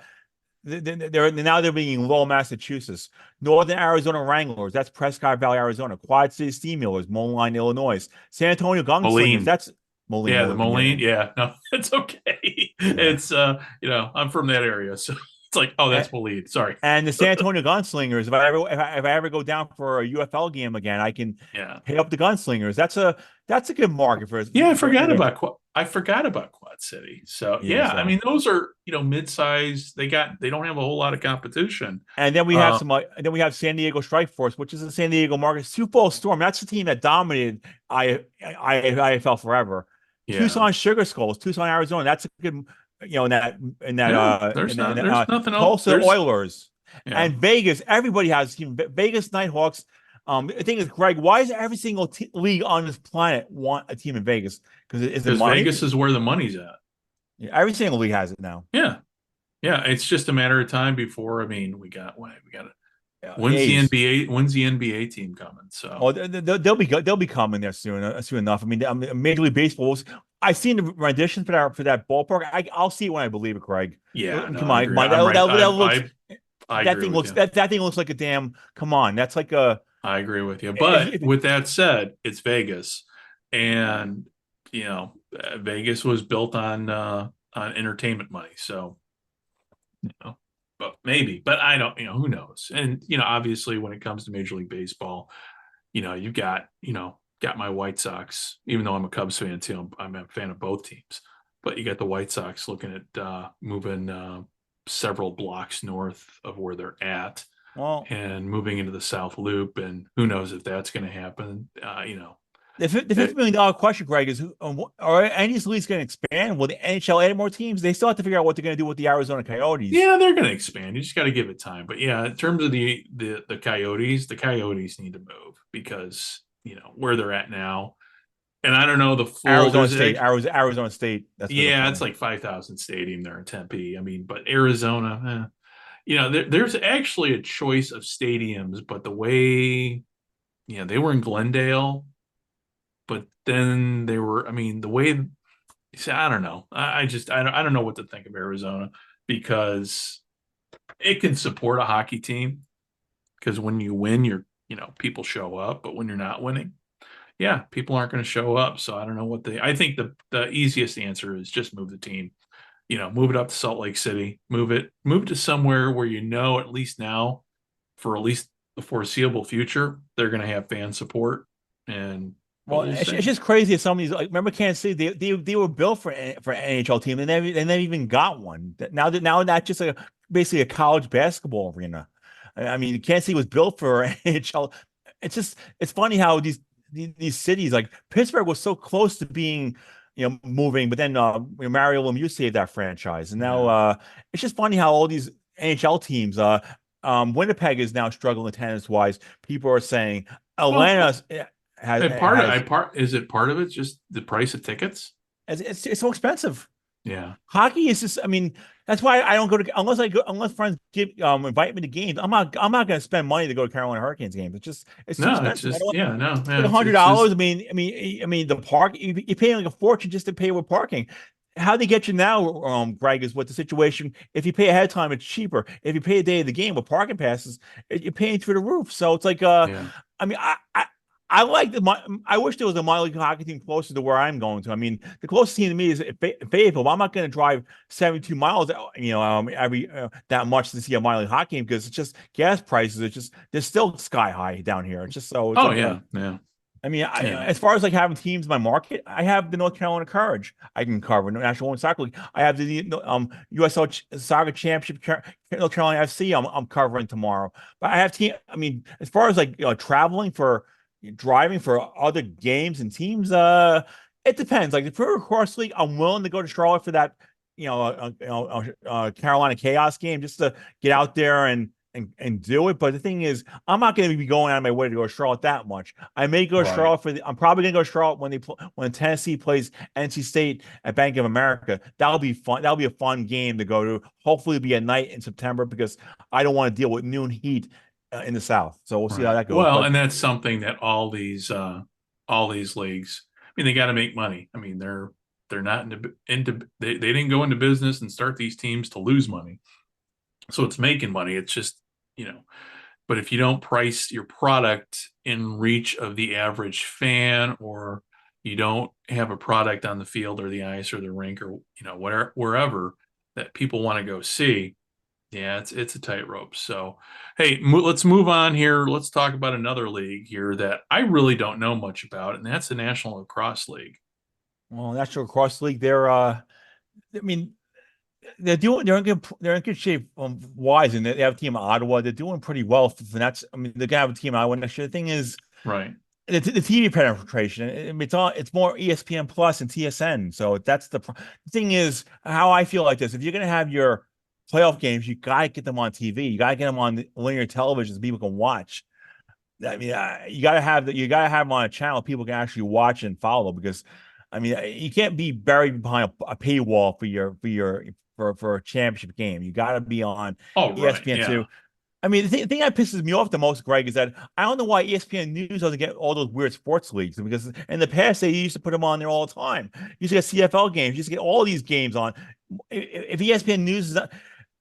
S3: they're being Lowell, Massachusetts. Northern Arizona Wranglers, that's Prescott Valley, Arizona. Quad City Steamrollers, Moline, Illinois. San Antonio Gunslingers, that's Moline.
S2: Yeah, the Moline. Yeah, no, it's okay. Yeah. It's I'm from that area, so it's like, oh, that's Moline. Sorry.
S3: And the San Antonio Gunslingers, if I ever go down for a UFL game again, I can hit up the Gunslingers. That's a good market for us.
S2: Yeah, I forgot about Quad City. So I mean, those are mid-size. They don't have a whole lot of competition.
S3: And then we have we have San Diego Strike Force, which is the San Diego market. Super Bowl Storm, that's the team that dominated IFL forever. Yeah. Tucson Sugar Skulls, Tucson, Arizona. That's a good,
S2: there's nothing else.
S3: Tulsa Oilers and Vegas. Everybody has a team. Vegas Nighthawks. The thing is, Greg, why does every single league on this planet want a team in Vegas? Because
S2: Vegas is where the money's at.
S3: Yeah, every single league has it now.
S2: Yeah, it's just a matter of time before. I mean, we got when's the NBA team coming? So
S3: they'll be coming there soon enough. I mean, Major League Baseball. I've seen the rendition for that ballpark. I'll see it when I believe it, Craig.
S2: Yeah,
S3: come on. That thing looks like a damn. Come on, that's like a.
S2: I agree with you, but with that said, it's Vegas, and Vegas was built on entertainment money. So, but maybe, but I don't. Who knows? And obviously, when it comes to Major League Baseball, you've got my White Sox. Even though I'm a Cubs fan too, I'm a fan of both teams. But you got the White Sox looking at moving several blocks north of where they're at.
S3: Well,
S2: and moving into the South Loop, and who knows if that's going to happen.
S3: The $50 million question, Greg, is: are any of these leagues going to expand? Will the NHL add more teams? They still have to figure out what they're going to do with the Arizona Coyotes.
S2: Yeah, they're going to expand. You just got to give it time. But yeah, in terms of the Coyotes need to move, because where they're at now. And I don't know the full
S3: Arizona State.
S2: It's like 5,000 stadium there in Tempe. I mean, but Arizona. There's actually a choice of stadiums, but the way, they were in Glendale, but then they were, the way, I don't know. I don't know what to think of Arizona, because it can support a hockey team, because when you win, people show up, but when you're not winning, people aren't going to show up. So I don't know I think the easiest answer is just move the team. move it up to Salt Lake City, move it to somewhere where at least now, for at least the foreseeable future, they're going to have fan support. But
S3: Well,
S2: we'll
S3: it's
S2: see.
S3: just crazy that some of these, like, remember Kansas City, they were built for an NHL team. They never even got one. Now that's just basically a college basketball arena. I mean, Kansas City was built for NHL. It's funny how these cities, like Pittsburgh, was so close to being, moving, but then Mario Lemieux saved that franchise, and now it's just funny how all these NHL teams. Winnipeg is now struggling tennis wise. People are saying
S2: Well,
S3: Atlanta has
S2: is it part of it just the price of tickets?
S3: it's so expensive.
S2: Yeah.
S3: Hockey is just, I mean, that's why I don't go to unless friends invite me to games. I'm not going to spend money to go to Carolina Hurricanes games. It's too
S2: No, it's
S3: expensive. I
S2: just
S3: don't
S2: yeah, no,
S3: like
S2: yeah, it's
S3: $100.
S2: just
S3: I mean, the park you pay like a fortune just to pay with parking. How they get you now, Greg, is what the situation. If you pay ahead of time, it's cheaper. If you pay a day of the game with parking passes, you're paying through the roof. So it's like,
S2: yeah.
S3: I mean, I like I wish there was a minor league hockey team closer to where I'm going to. I mean, the closest team to me is Fayetteville. But I'm not going to drive 72 miles, every that much to see a minor league hockey game because it's just gas prices. They're still sky high down here. It's just so. It's
S2: Oh
S3: like,
S2: yeah, yeah,
S3: I mean,
S2: yeah.
S3: as far as like having teams in my market, I have the North Carolina Courage. I can cover National Women's Soccer League. I have the USL Soccer Championship, North Carolina FC. I'm covering tomorrow. But I have team. I mean, as far as like traveling for driving for other games and teams, it depends. Like if we're a cross league, I'm willing to go to Charlotte for that, Carolina Chaos game just to get out there and do it. But the thing is, I'm not going to be going out of my way to go to Charlotte that much. I may go to
S2: Right.
S3: Charlotte I'm probably going to go to Charlotte when Tennessee plays NC State at Bank of America. That'll be fun. That'll be a fun game to go to. Hopefully, it'll be a night in September because I don't want to deal with noon heat in the South. So we'll see how
S2: Right.
S3: that goes.
S2: Well,
S3: But
S2: and that's something that all these leagues. I mean, they got to make money. I mean, they're not into they didn't go into business and start these teams to lose money. So it's making money. It's just, but if you don't price your product in reach of the average fan, or you don't have a product on the field or the ice or the rink or wherever that people want to go see, yeah, it's a tightrope. So, hey, let's move on here. Let's talk about another league here that I really don't know much about, and that's the National Lacrosse League.
S3: well, National Lacrosse League, I mean, they're in good shape wise, and they have a team in Ottawa. They're doing pretty well. And that's, I mean, they're gonna have a team in Ottawa next year. The thing is,
S2: Right.
S3: the TV penetration. It's more ESPN Plus and TSN. So that's the thing is how I feel like this. If you're gonna have your playoff games, you gotta get them on TV. You gotta get them on linear television so people can watch. I mean, you gotta have them on a channel people can actually watch and follow because, I mean, you can't be buried behind a paywall for a championship game. You got to be on
S2: Oh, right.
S3: ESPN
S2: Yeah.
S3: two. I mean, the thing that pisses me off the most, Greg, is that I don't know why ESPN News doesn't get all those weird sports leagues because in the past they used to put them on there all the time. You used to get CFL games, you used to get all these games on. If ESPN News is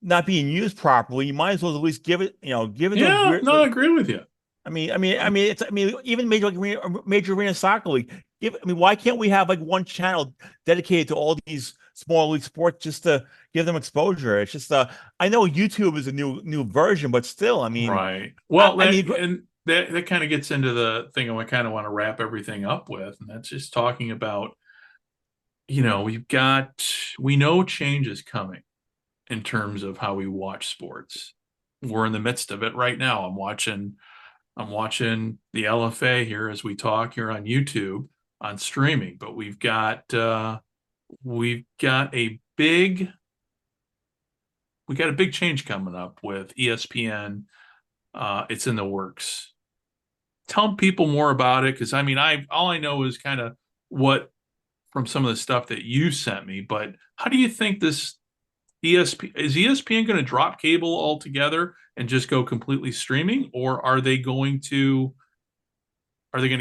S3: not being used properly, you might as well at least give it those
S2: Yeah.
S3: weird.
S2: No, I agree with you.
S3: Even Major Arena Soccer League. Why can't we have like one channel dedicated to all these small league sports just to give them exposure? It's just I know YouTube is a new version, but still, I mean,
S2: Right. Well,
S3: I mean,
S2: that kind of gets into the thing I kind of want to wrap everything up with, and that's just talking about, we know change is coming in terms of how we watch sports. We're in the midst of it right now. I'm watching the LFA here as we talk here on YouTube on streaming, but we've got a big change coming up with ESPN. It's in the works. Tell people more about it, because I mean, all I know is kind of what from some of the stuff that you sent me. But how do you think this ESPN going to drop cable altogether and just go completely streaming, or are they going to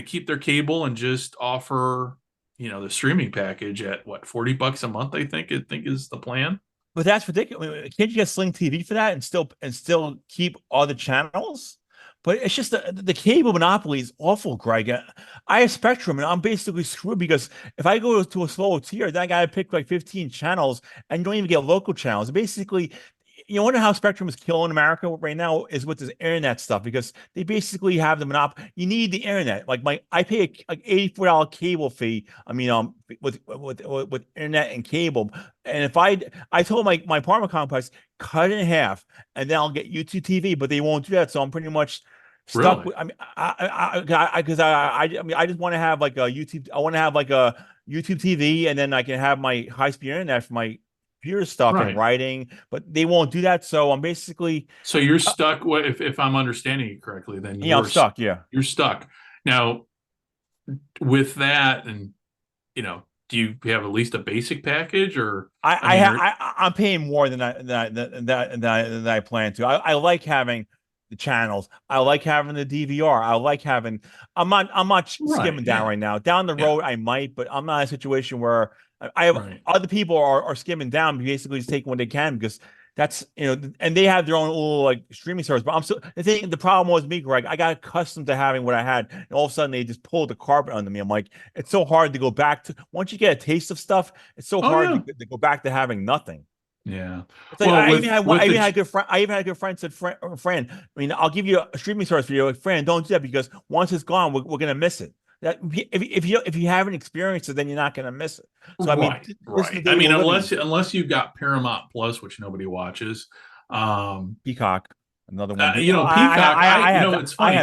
S2: keep their cable and just offer the streaming package at what, $40 a month? I think is the plan.
S3: but that's ridiculous. Can't you get Sling TV for that and still keep all the channels? But it's just the cable monopoly is awful, Greg. I have Spectrum, and I'm basically screwed because if I go to a slower tier, then I got to pick like 15 channels, and you don't even get local channels. Basically, you wonder how Spectrum is killing America right now is with this internet stuff because they basically have the monopoly. You need the internet. I pay like $84 cable fee. I mean, with internet and cable. And if I told my apartment complex cut it in half, and then I'll get YouTube TV, but they won't do that. So I'm pretty much stuck
S2: Really?
S3: with. I mean, I just want to have like a YouTube. I want to have like a YouTube TV, and then I can have my high speed internet for my computer stuff and
S2: Right.
S3: writing, but they won't do that. So I'm basically,
S2: So you're stuck. If I'm understanding you correctly, then
S3: I'm stuck. Yeah.
S2: you're stuck now with that. And do you have at least a basic package, or
S3: I'm paying more than I plan to. I like having the channels. I like having the DVR. I'm not skimming down right now. Down the road, I might, but I'm not in a situation where I have other people are skimming down, basically just taking what they can because that's and they have their own little like streaming service. But the problem was me, Greg. I got accustomed to having what I had, and all of a sudden they just pulled the carpet under me. I'm like, it's so hard to go back to once you get a taste of stuff. It's so hard to go back to having nothing.
S2: Yeah.
S3: It's like I even had a good friend. I even had a good friend said, Fran, I mean, I'll give you a streaming service for you. Like, Fran, don't do that because once it's gone, we're gonna miss it. That if you haven't experienced it, then you're not gonna miss it. So I mean,
S2: right. I mean, unless you've got Paramount Plus, which nobody watches,
S3: Peacock, another one.
S2: Peacock. It's funny.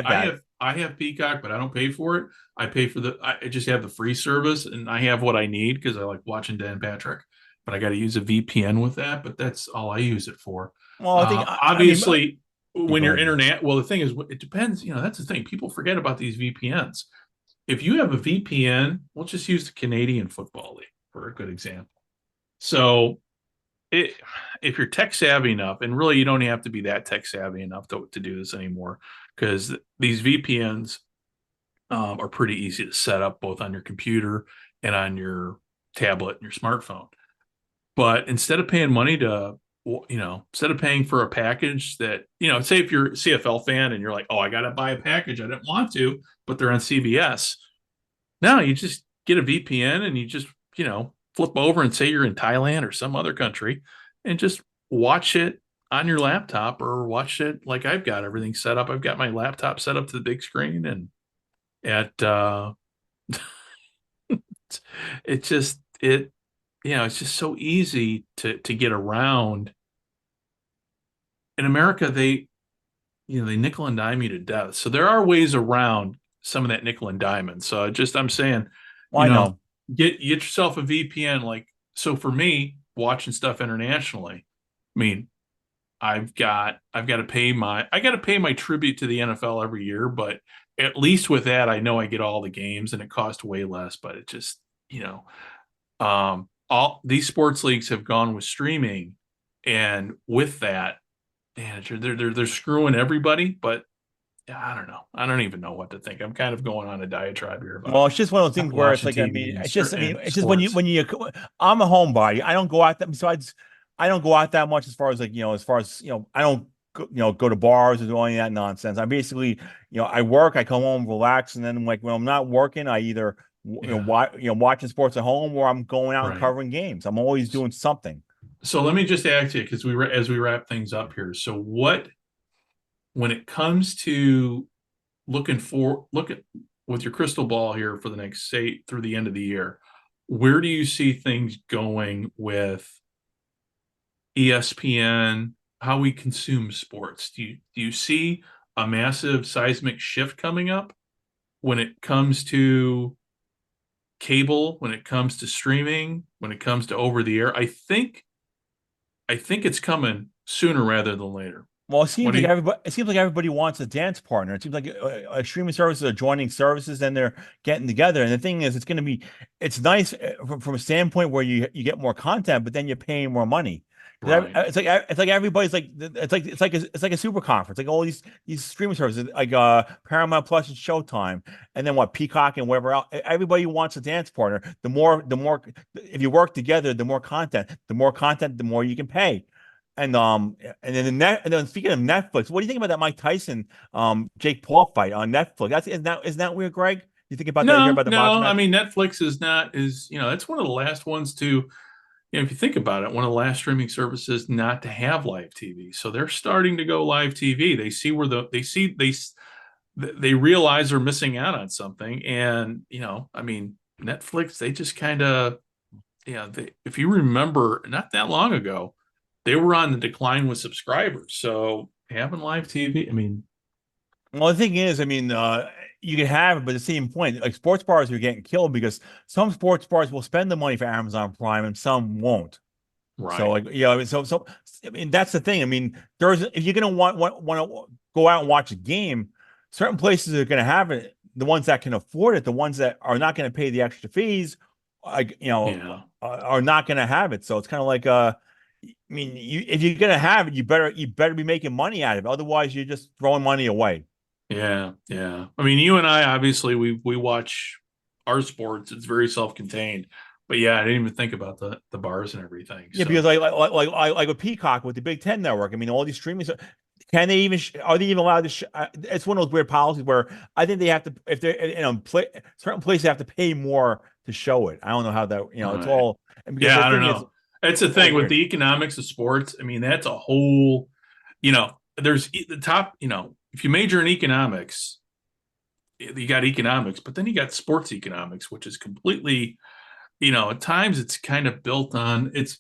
S2: I have Peacock, but I don't pay for it. I pay for I just have the free service, and I have what I need because I like watching Dan Patrick. But I got to use a VPN with that. But that's all I use it for.
S3: Well, I think
S2: obviously when you're internet, well, the thing is, it depends. That's the thing. People forget about these VPNs. If you have a VPN, we'll just use the Canadian Football League for a good example. So if you're tech savvy enough, and really you don't have to be that tech savvy enough to do this anymore, because these VPNs are pretty easy to set up both on your computer and on your tablet and your smartphone. But instead of paying money instead of paying for a package that, say if you're a CFL fan and you're like, oh, I got to buy a package. I didn't want to, but they're on CBS. Now you just get a VPN and you just, flip over and say you're in Thailand or some other country and just watch it on your laptop or watch it like I've got everything set up. I've got my laptop set up to the big screen and it's just so easy to get around. In America, they nickel and dime you to death. So there are ways around some of that nickel and diamond. So I'm saying,
S3: I know.
S2: Get yourself a VPN. Like, so for me, watching stuff internationally, I mean, I've got to pay my tribute to the NFL every year, but at least with that, I know I get all the games and it costs way less, but it just, all these sports leagues have gone with streaming, and with that, man, they're screwing everybody. But I don't know. I don't even know what to think. I'm kind of going on a diatribe here.
S3: Well, it's just one of those things where it's like, it's just when you, I'm a homebody. I don't go out that. Besides, I don't go out that much as far as I don't go to bars or do any of that nonsense. I basically, I work, I come home, relax, and then like when I'm not working, I either watching sports at home or I'm going out and covering games. I'm always doing something.
S2: So let me just ask you, because as we wrap things up here. So when it comes to look at with your crystal ball here for the next, say, through the end of the year, where do you see things going with ESPN, how we consume sports? Do you see a massive seismic shift coming up when it comes to cable, when it comes to streaming, when it comes to over the air? I think it's coming sooner rather than later.
S3: Well, it seems like everybody wants a dance partner. It seems like streaming services are joining services and they're getting together. And the thing is, it's nice from a standpoint where you get more content, but then you're paying more money. Right. It's like everybody's like it's like a super conference. Like all these streaming services, like Paramount Plus and Showtime, and then Peacock and whatever else. Everybody wants a dance partner. The more if you work together, the more content, the more you can pay. and then and then speaking of Netflix, what do you think about that Mike Tyson Jake Paul fight on Netflix? Isn't that weird, Greg? You think about that? You hear
S2: No,
S3: about the boxing
S2: no. I
S3: match?
S2: mean, Netflix is not is that's one of the last ones to, if you think about it, one of the last streaming services not to have live TV. So they're starting to go live TV. They see where they realize they're missing out on something, and I mean, Netflix, they just kind of, if you remember, not that long ago, they were on the decline with subscribers. So having live TV, I mean,
S3: Well, the thing is, I mean, you can have it, but at the same point, like sports bars are getting killed because some sports bars will spend the money for Amazon Prime and some won't. So,
S2: right.
S3: like, I mean, so I mean, that's the thing. I mean, if you're gonna want to go out and watch a game, certain places are gonna have it. The ones that can afford it, the ones that are not gonna pay the extra fees, like
S2: Yeah.
S3: are not gonna have it. So it's kind of like I mean, if you're gonna have it, you better be making money out of it. Otherwise, you're just throwing money away.
S2: Yeah, yeah. I mean, you and I obviously we watch our sports. It's very self-contained. But yeah, I didn't even think about the bars and everything.
S3: Yeah,
S2: So
S3: because like with Peacock with the Big Ten network, I mean, all these streaming, can they even are they even allowed to? It's one of those weird policies where I think they have to, if they're certain places have to pay more to show it. I don't know how that
S2: all
S3: it's
S2: right.
S3: all, and because
S2: Yeah,
S3: the
S2: I don't
S3: thing is,
S2: know. That's the
S3: it's all
S2: thing with
S3: weird.
S2: the economics of sports. I mean, that's a whole, there's the top, if you major in economics, you got economics, but then you got sports economics, which is completely, at times it's kind of built on it's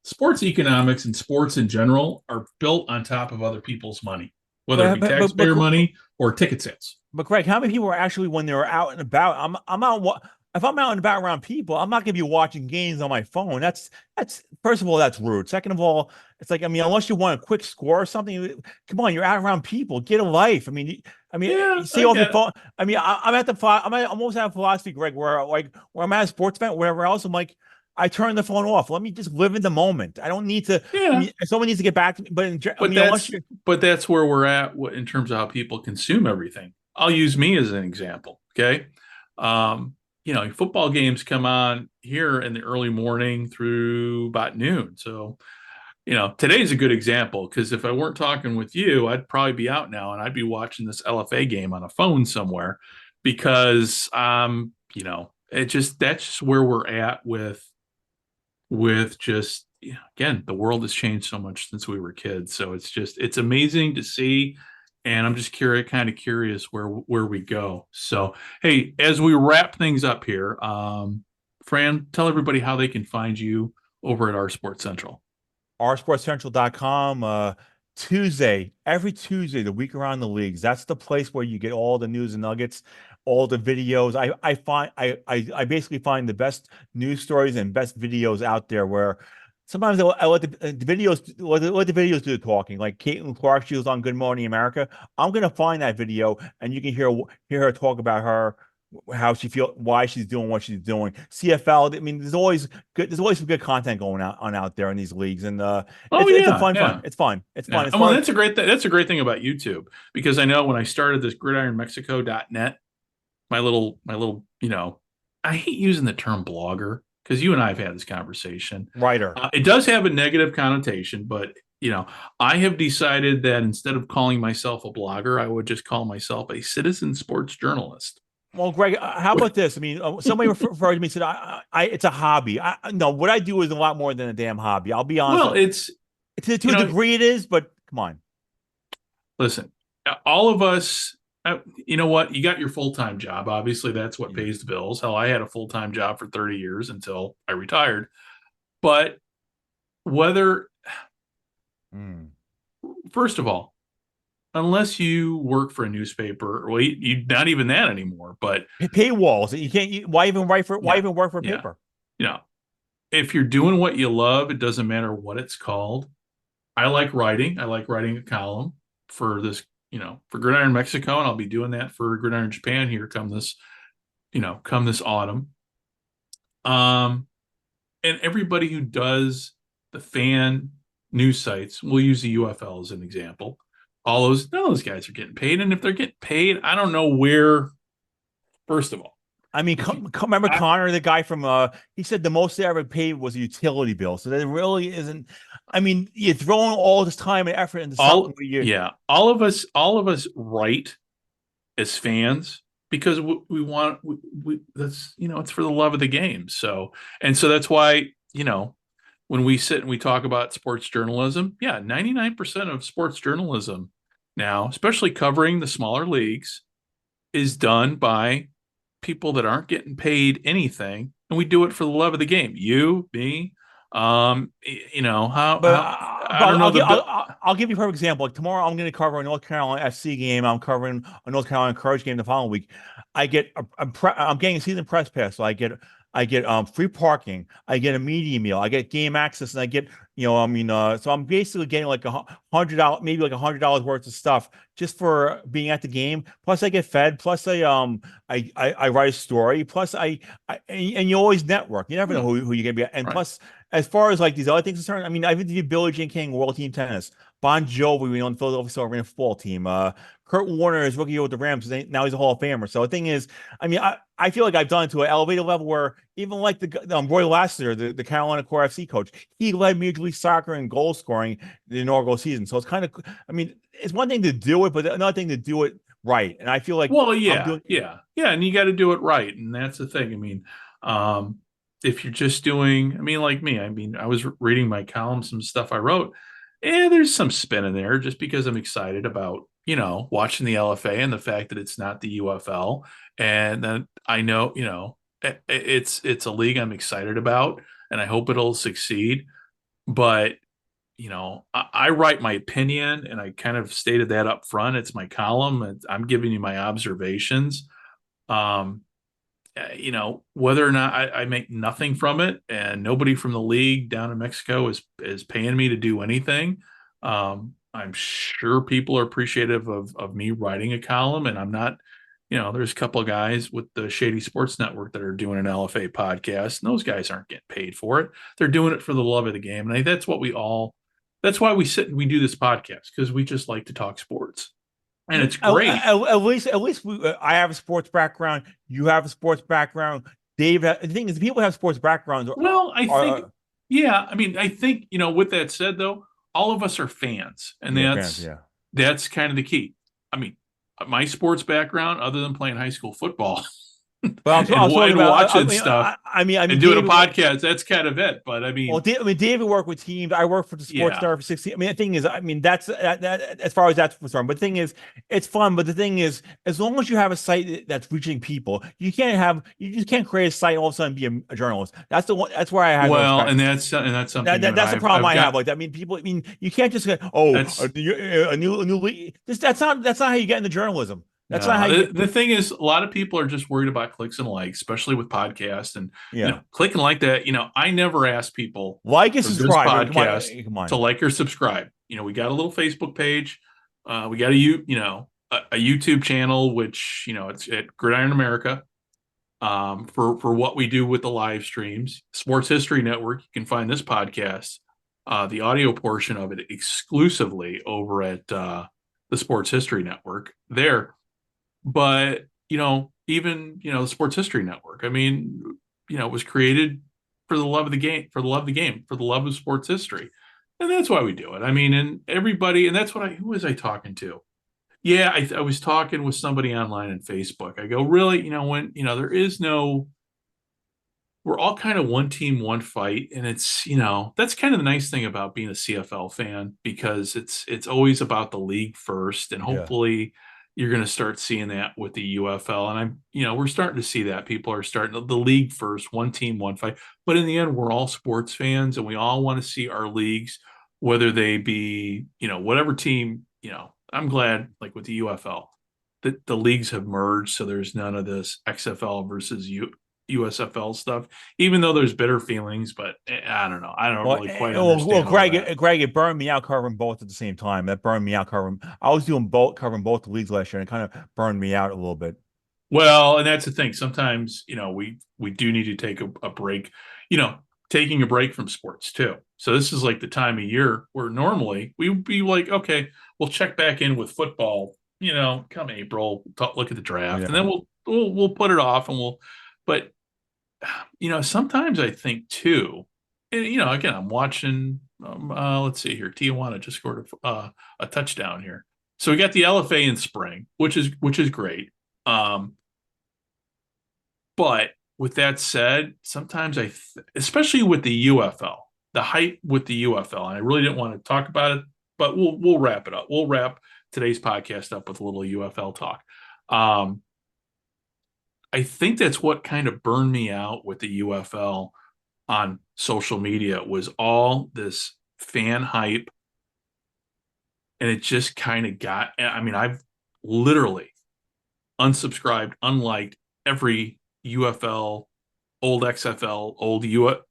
S2: sports economics and sports in general are built on top of other people's money, whether it
S3: But
S2: be taxpayer money or ticket sales.
S3: But Greg, how many people are actually when they're out and about? I'm out. If I'm out and about around people, I'm not gonna be watching games on my phone. That's first of all, that's rude. Second of all, it's like I mean, unless you want a quick score or something, come on, you're out around people. Get a life. I mean,
S2: Yeah,
S3: you see
S2: I
S3: off your
S2: get it.
S3: phone. I mean, I'm at the I'm almost at a philosophy, Greg, where where I'm at a sports event, whatever else. I'm like, I turn the phone off. Let me just live in the moment. I don't need to. I
S2: Yeah,
S3: mean, someone needs to get back to me. But I
S2: but
S3: mean, unless
S2: that's
S3: you're
S2: but that's where we're at in terms of how people consume everything. I'll use me as an example. Okay. Football games come on here in the early morning through about noon. So, today's a good example because if I weren't talking with you, I'd probably be out now and I'd be watching this LFA game on a phone somewhere because that's just where we're at with just again, the world has changed so much since we were kids. So it's amazing to see, and I'm just kind of curious where we go. So hey, as we wrap things up here, Fran, tell everybody how they can find you over at our Sports Central.
S3: rsportscentral.com. Every Tuesday, the week around the leagues. That's the place where you get all the news and nuggets, all the videos. I basically find the best news stories and best videos out there. Where sometimes I let the videos let the videos do the talking. Like Caitlin Clark, she was on Good Morning America. I'm gonna find that video, and you can hear her talk about her how she feel, why she's doing what she's doing. CFL. I mean, there's always some good content going out there in these leagues, and
S2: Oh
S3: it's a
S2: yeah,
S3: fun
S2: yeah.
S3: It's fun. It's fun.
S2: Yeah.
S3: It's
S2: Well,
S3: fun.
S2: that's a great that's a great thing about YouTube because I know when I started this gridironmexico.net, my little, I hate using the term blogger because you and I have had this conversation.
S3: Writer.
S2: It does have a negative connotation, but I have decided that instead of calling myself a blogger, I would just call myself a citizen sports journalist.
S3: Well, Greg, how about this? I mean, somebody referred to me and said, it's a hobby. No, what I do is a lot more than a damn hobby. I'll be honest.
S2: Well, it's
S3: To a degree it is, but come on.
S2: listen, all of us, you know what? You got your full-time job. Obviously, that's what
S3: Yeah.
S2: pays the bills. Hell, I had a full-time job for 30 years until I retired. But whether, first of all, unless you work for a newspaper, well, you not even that anymore. But
S3: Paywalls. You can't. Why even write for? Why
S2: yeah,
S3: even work for
S2: yeah,
S3: paper?
S2: if you're doing what you love, it doesn't matter what it's called. I like writing. I like writing a column for this, for Gridiron Mexico, and I'll be doing that for Gridiron Japan here come this autumn. And everybody who does the fan news sites, we'll use the UFL as an example. None of those guys are getting paid. And if they're getting paid, I don't know where, first of all,
S3: I mean, remember Connor, the guy from he said the most they ever paid was a utility bill. So there really isn't. I mean, you're throwing all this time and effort into something.
S2: All of us write as fans because we want that's it's for the love of the game. So that's why when we sit and we talk about sports journalism, 99% of sports journalism now, especially covering the smaller leagues, is done by people that aren't getting paid anything, and we do it for the love of the game. You, me,
S3: I'll give you a perfect example. Like tomorrow, I'm going to cover a North Carolina FC game. I'm covering a North Carolina Courage game the following week. I'm getting a season press pass, so I get free parking. I get a media meal. I get game access, and I get so I'm basically getting like $100, maybe like $100 worth of stuff just for being at the game. Plus, I get fed. Plus, I write a story. Plus, and you always network. You never know who you're gonna be at. And right. Plus, as far as like these other things concerned, I mean, I've interviewed Billie Jean King, World Team Tennis. Bon Jovi, on the Philadelphia Sovereign football team. Kurt Warner is rookie year with the Rams. Now he's a Hall of Famer. So the thing is, I mean, I feel like I've done it to an elevated level where even like the Roy Lassiter, the Carolina Core FC coach, he led Major League Soccer in goal scoring the inaugural season. So it's kind of, I mean, it's one thing to do it, but another thing to do it right. And I feel like,
S2: and you got to do it right, and that's the thing. I mean, if you're just doing, I mean, like me, I mean, I was reading my column, some stuff I wrote, and there's some spin in there just because I'm excited about watching the LFA and the fact that it's not the UFL, and then I know it's a league I'm excited about, and I hope it'll succeed. But I write my opinion, and I kind of stated that up front. It's my column, and I'm giving you my observations. Whether or not I make nothing from it, and nobody from the league down in Mexico is paying me to do anything. I'm sure people are appreciative of me writing a column, and I'm not, there's a couple of guys with the Shady Sports Network that are doing an LFA podcast, and those guys aren't getting paid for it. They're doing it for the love of the game. And that's why we sit and we do this podcast, because we just like to talk sports. And it's great.
S3: At least I have a sports background. You have a sports background. Dave, the thing is, people have sports backgrounds.
S2: Well, I think, with that said, though, all of us are fans, and that's kind of the key. I mean, my sports background, other than playing high school football,
S3: but I'm
S2: watching stuff.
S3: I mean,
S2: and doing a podcast. That's kind of it. But I mean,
S3: David worked with teams. I worked for the Sports Star for 16. I mean, the thing is, that's as far as that's concerned. But the thing is, it's fun. But the thing is, as long as you have a site that's reaching people, you just can't create a site and all of a sudden be a journalist. That's the one. That's where I have.
S2: Well, and that's something. That's
S3: the problem I have. Like, I mean, people. I mean, you can't just say, a new league. That's not how you get into journalism. That's not how
S2: the thing is, a lot of people are just worried about clicks and likes, especially with podcasts and click and like that. I never ask people
S3: like and subscribe
S2: podcast to like or subscribe. We got a little Facebook page. We got a YouTube channel, which it's at Gridiron America. For what we do with the live streams, Sports History Network. You can find this podcast, the audio portion of it, exclusively over at the Sports History Network there. But, even, the Sports History Network, I mean, it was created for the love of the game, for the love of sports history. And that's why we do it. I mean, and everybody, and that's who was I talking to? Yeah, I was talking with somebody online on Facebook. I go, really, when, there is no, we're all kind of one team, one fight. And it's, that's kind of the nice thing about being a CFL fan, because it's always about the league first. And hopefully you're going to start seeing that with the UFL. And we're starting to see that people are starting the league first, one team, one fight. But in the end, we're all sports fans, and we all want to see our leagues, whether they be, whatever team, I'm glad, like with the UFL, that the leagues have merged. So there's none of this XFL versus USFL stuff, even though there's bitter feelings, but I don't know. I don't really quite understand.
S3: Well, Greg, it burned me out covering both at the same time. That burned me out covering. I was covering both the leagues last year, and it kind of burned me out a little bit.
S2: Well, and that's the thing. Sometimes, we do need to take a break, taking a break from sports too. So this is like the time of year where normally we would be like, okay, we'll check back in with football, come April, look at the draft, and then we'll put it off, and But sometimes I think too, and, again, I'm watching. Let's see here. Tijuana just scored a touchdown here, so we got the LFA in spring, which is great. But with that said, sometimes especially with the UFL, the hype with the UFL, and I really didn't want to talk about it, but we'll wrap it up. We'll wrap today's podcast up with a little UFL talk. I think that's what kind of burned me out with the UFL on social media, was all this fan hype. And it just kind of I've literally unsubscribed, unliked every UFL, old XFL, old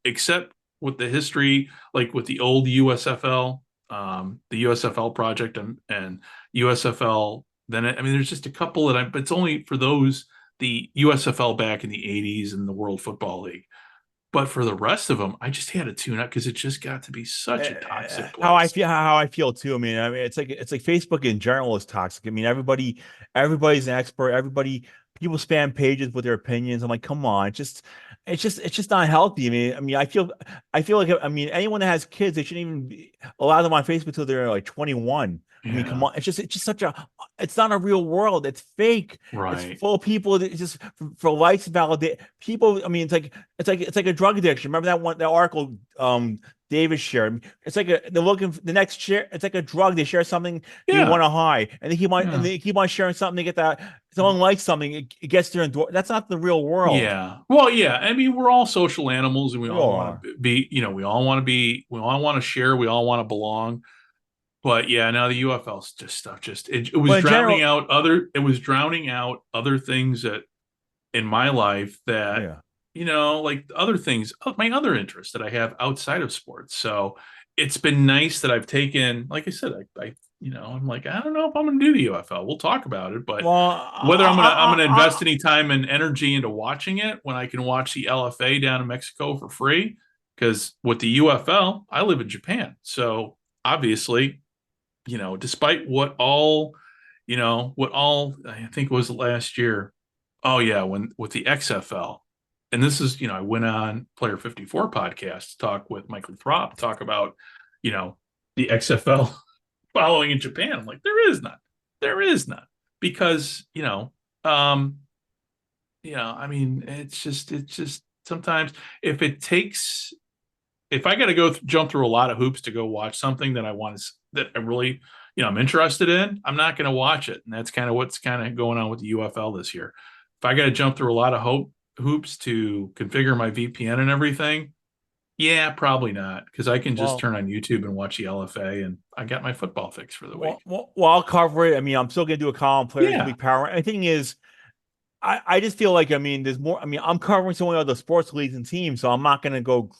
S2: except with the history, like with the old USFL, the USFL project and USFL. Then there's just a couple but it's only for those, the USFL back in the 80s and the World Football League. But for the rest of them, I just had to tune out because it just got to be such a toxic place.
S3: How I feel too. It's like Facebook in general is toxic. Everybody's an expert. People spam pages with their opinions. I'm like, come on, it's just not healthy. I feel like anyone that has kids, they shouldn't even allow them on Facebook until they're like 21.
S2: Yeah.
S3: Come on, it's just it's not a real world. It's fake.
S2: Right.
S3: It's full of people that just for likes, validate people. It's like a drug addiction. Remember that article David shared? It's like they're looking for the next share. It's like a drug. They share something, they want a high, and they keep on sharing something. They get that. Someone likes something, it gets their endorse. That's not the real world.
S2: Yeah. Well, yeah. We're all social animals, and we all want to be. We all want to be. We all want to share. We all want to belong. But yeah, now the UFL stuff it was drowning out other things that in my life that like other things, my other interests that I have outside of sports. So it's been nice that I've taken, like I said, I'm like, I don't know if I'm going to do the UFL. We'll talk about it, but whether I'm going to invest any time and energy into watching it when I can watch the LFA down in Mexico for free, because with the UFL, I live in Japan, so obviously. Despite what all I think it was last year. Oh yeah, with the XFL, and this is, I went on Player 54 podcast to talk with Michael Throp, talk about, the XFL following in Japan. I'm like, there is none, because, it's just sometimes if I got to jump through a lot of hoops to go watch something that I really, I'm interested in, I'm not going to watch it. And that's kind of what's kind of going on with the UFL this year. If I got to jump through a lot of hoops to configure my VPN and everything, yeah, probably not, because I can just turn on YouTube and watch the LFA, and I got my football fix for the week.
S3: Well, I'll cover it. I'm still going to do a column, Players Week Power. And the thing is, I just feel like, there's more. I'm covering so many other sports leagues and teams, so I'm not going to go.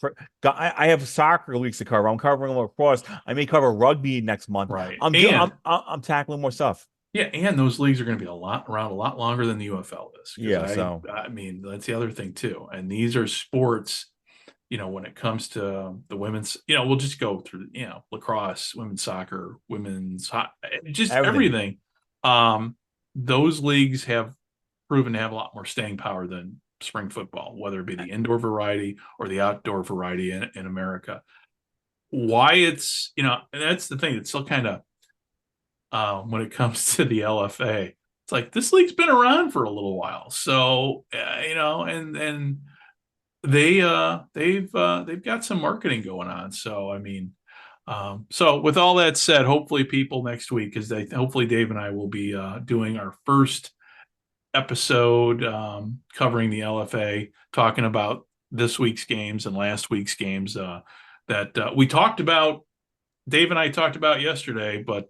S3: I have soccer leagues to cover. I'm covering lacrosse. I may cover rugby next month.
S2: Right.
S3: I'm tackling more stuff.
S2: Yeah, and those leagues are going to be around a lot longer than the UFL is.
S3: Yeah,
S2: that's the other thing too. And these are sports, when it comes to the women's, we'll just go through, lacrosse, women's soccer, women's just everything. Those leagues have proven to have a lot more staying power than spring football, whether it be the indoor variety or the outdoor variety in America. Why it's, and that's the thing. It's still kind of, when it comes to the LFA, it's like, this league's been around for a little while. So, and they've got some marketing going on. So, so with all that said, hopefully people next week, because hopefully Dave and I will be doing our first episode covering the LFA, talking about this week's games and last week's games that we talked about. Dave and I talked about yesterday, but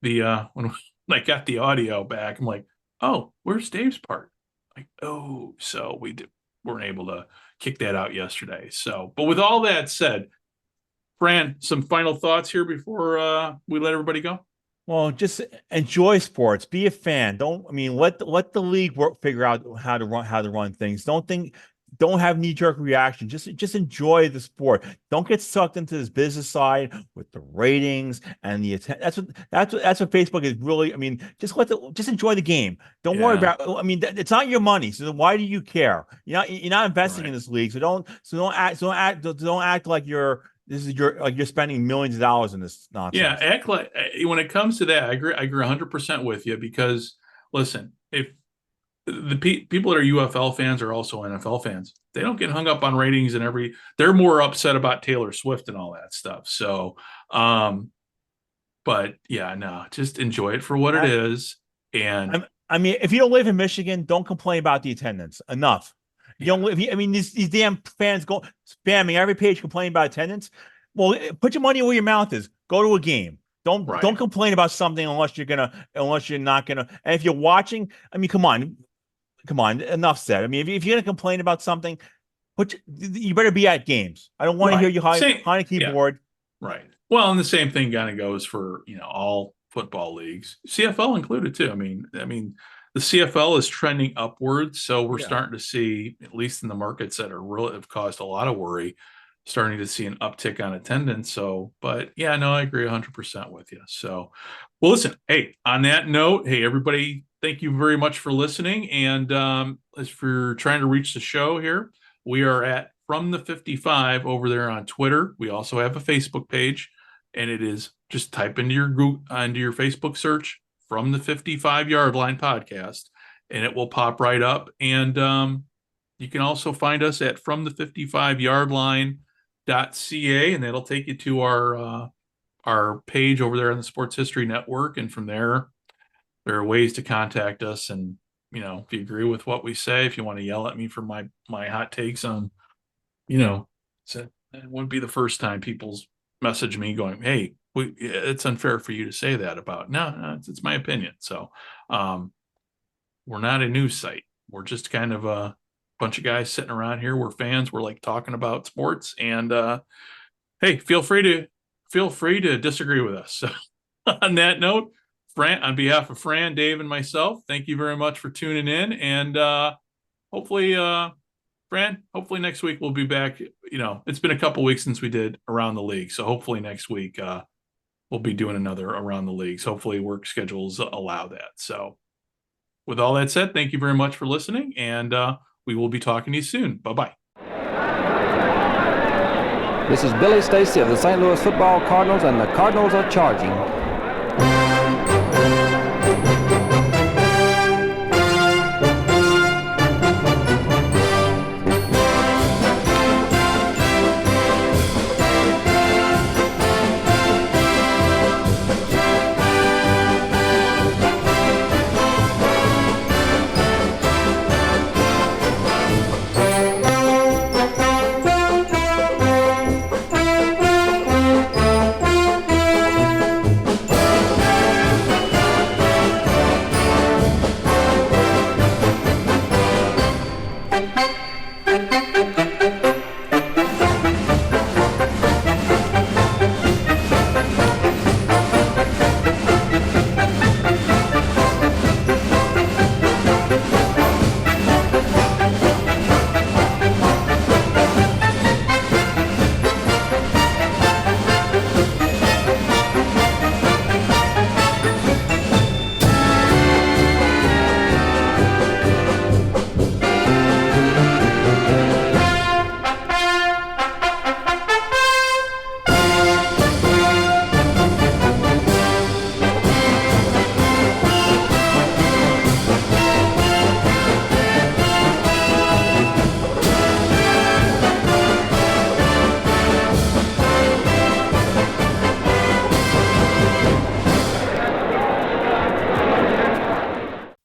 S2: when I got the audio back, I'm like, oh, where's Dave's part? Like, oh, so weren't able to kick that out yesterday. So, but with all that said, Fran, some final thoughts here before we let everybody go.
S3: Well, just enjoy sports. Be a fan. Let the league figure out how to run things. Don't think don't have knee-jerk reaction. Just enjoy the sport. Don't get sucked into this business side with the ratings and the attention. That's what Facebook is really. I mean, just enjoy the game. Don't worry about. I mean, it's not your money, so why do you care? You're not investing in this league, so don't act like you're spending millions of dollars in this nonsense.
S2: Yeah, act like when it comes to that, I agree 100% with you, because listen, if the people that are UFL fans are also NFL fans, they don't get hung up on ratings and they're more upset about Taylor Swift and all that stuff. So, but yeah, no, just enjoy it for what it is. And
S3: I mean, if you don't live in Michigan, don't complain about the attendance. Enough. You don't live. I mean, these damn fans go spamming every page complaining about attendance. Well, put your money where your mouth is. Go to a game. Don't complain about something unless you're not gonna. And if you're watching, I mean, come on, enough said. I mean, if you're gonna complain about something, you better be at games. I don't want to hear you behind a keyboard.
S2: Yeah. Right. Well, and the same thing kind of goes for all football leagues, CFL included too. I mean, the CFL is trending upwards, so we're starting to see, at least in the markets that have caused a lot of worry, starting to see an uptick on attendance. So, but yeah, no, I agree 100% with you. So, well, listen, hey, on that note, hey, everybody, thank you very much for listening. And as for trying to reach the show here, we are at From the 55 over there on Twitter. We also have a Facebook page, and it is just type into your Facebook search From the 55 Yardline podcast, and it will pop right up. And you can also find us at fromthe55yardline.ca, and that'll take you to our page over there on the Sports History Network. And from there are ways to contact us. And if you agree with what we say, if you want to yell at me for my hot takes on, it wouldn't be the first time people's message me going, hey, it's unfair for you to say that about. No, it's my opinion. So we're not a news site. We're just kind of a bunch of guys sitting around here. We're fans. We're like talking about sports. And hey, feel free to disagree with us. So on that note, Fran, on behalf of Fran, Dave, and myself, thank you very much for tuning in. And hopefully, Fran, hopefully next week we'll be back. It's been a couple weeks since we did Around the League. So hopefully next week we'll be doing another Around the Leagues. Hopefully work schedules allow that. So with all that said, thank you very much for listening. And we will be talking to you soon. Bye-bye.
S4: This is Billy Stacy of the St. Louis Football Cardinals, and the Cardinals are charging.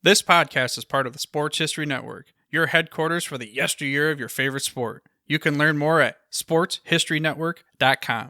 S5: This podcast is part of the Sports History Network, your headquarters for the yesteryear of your favorite sport. You can learn more at sportshistorynetwork.com.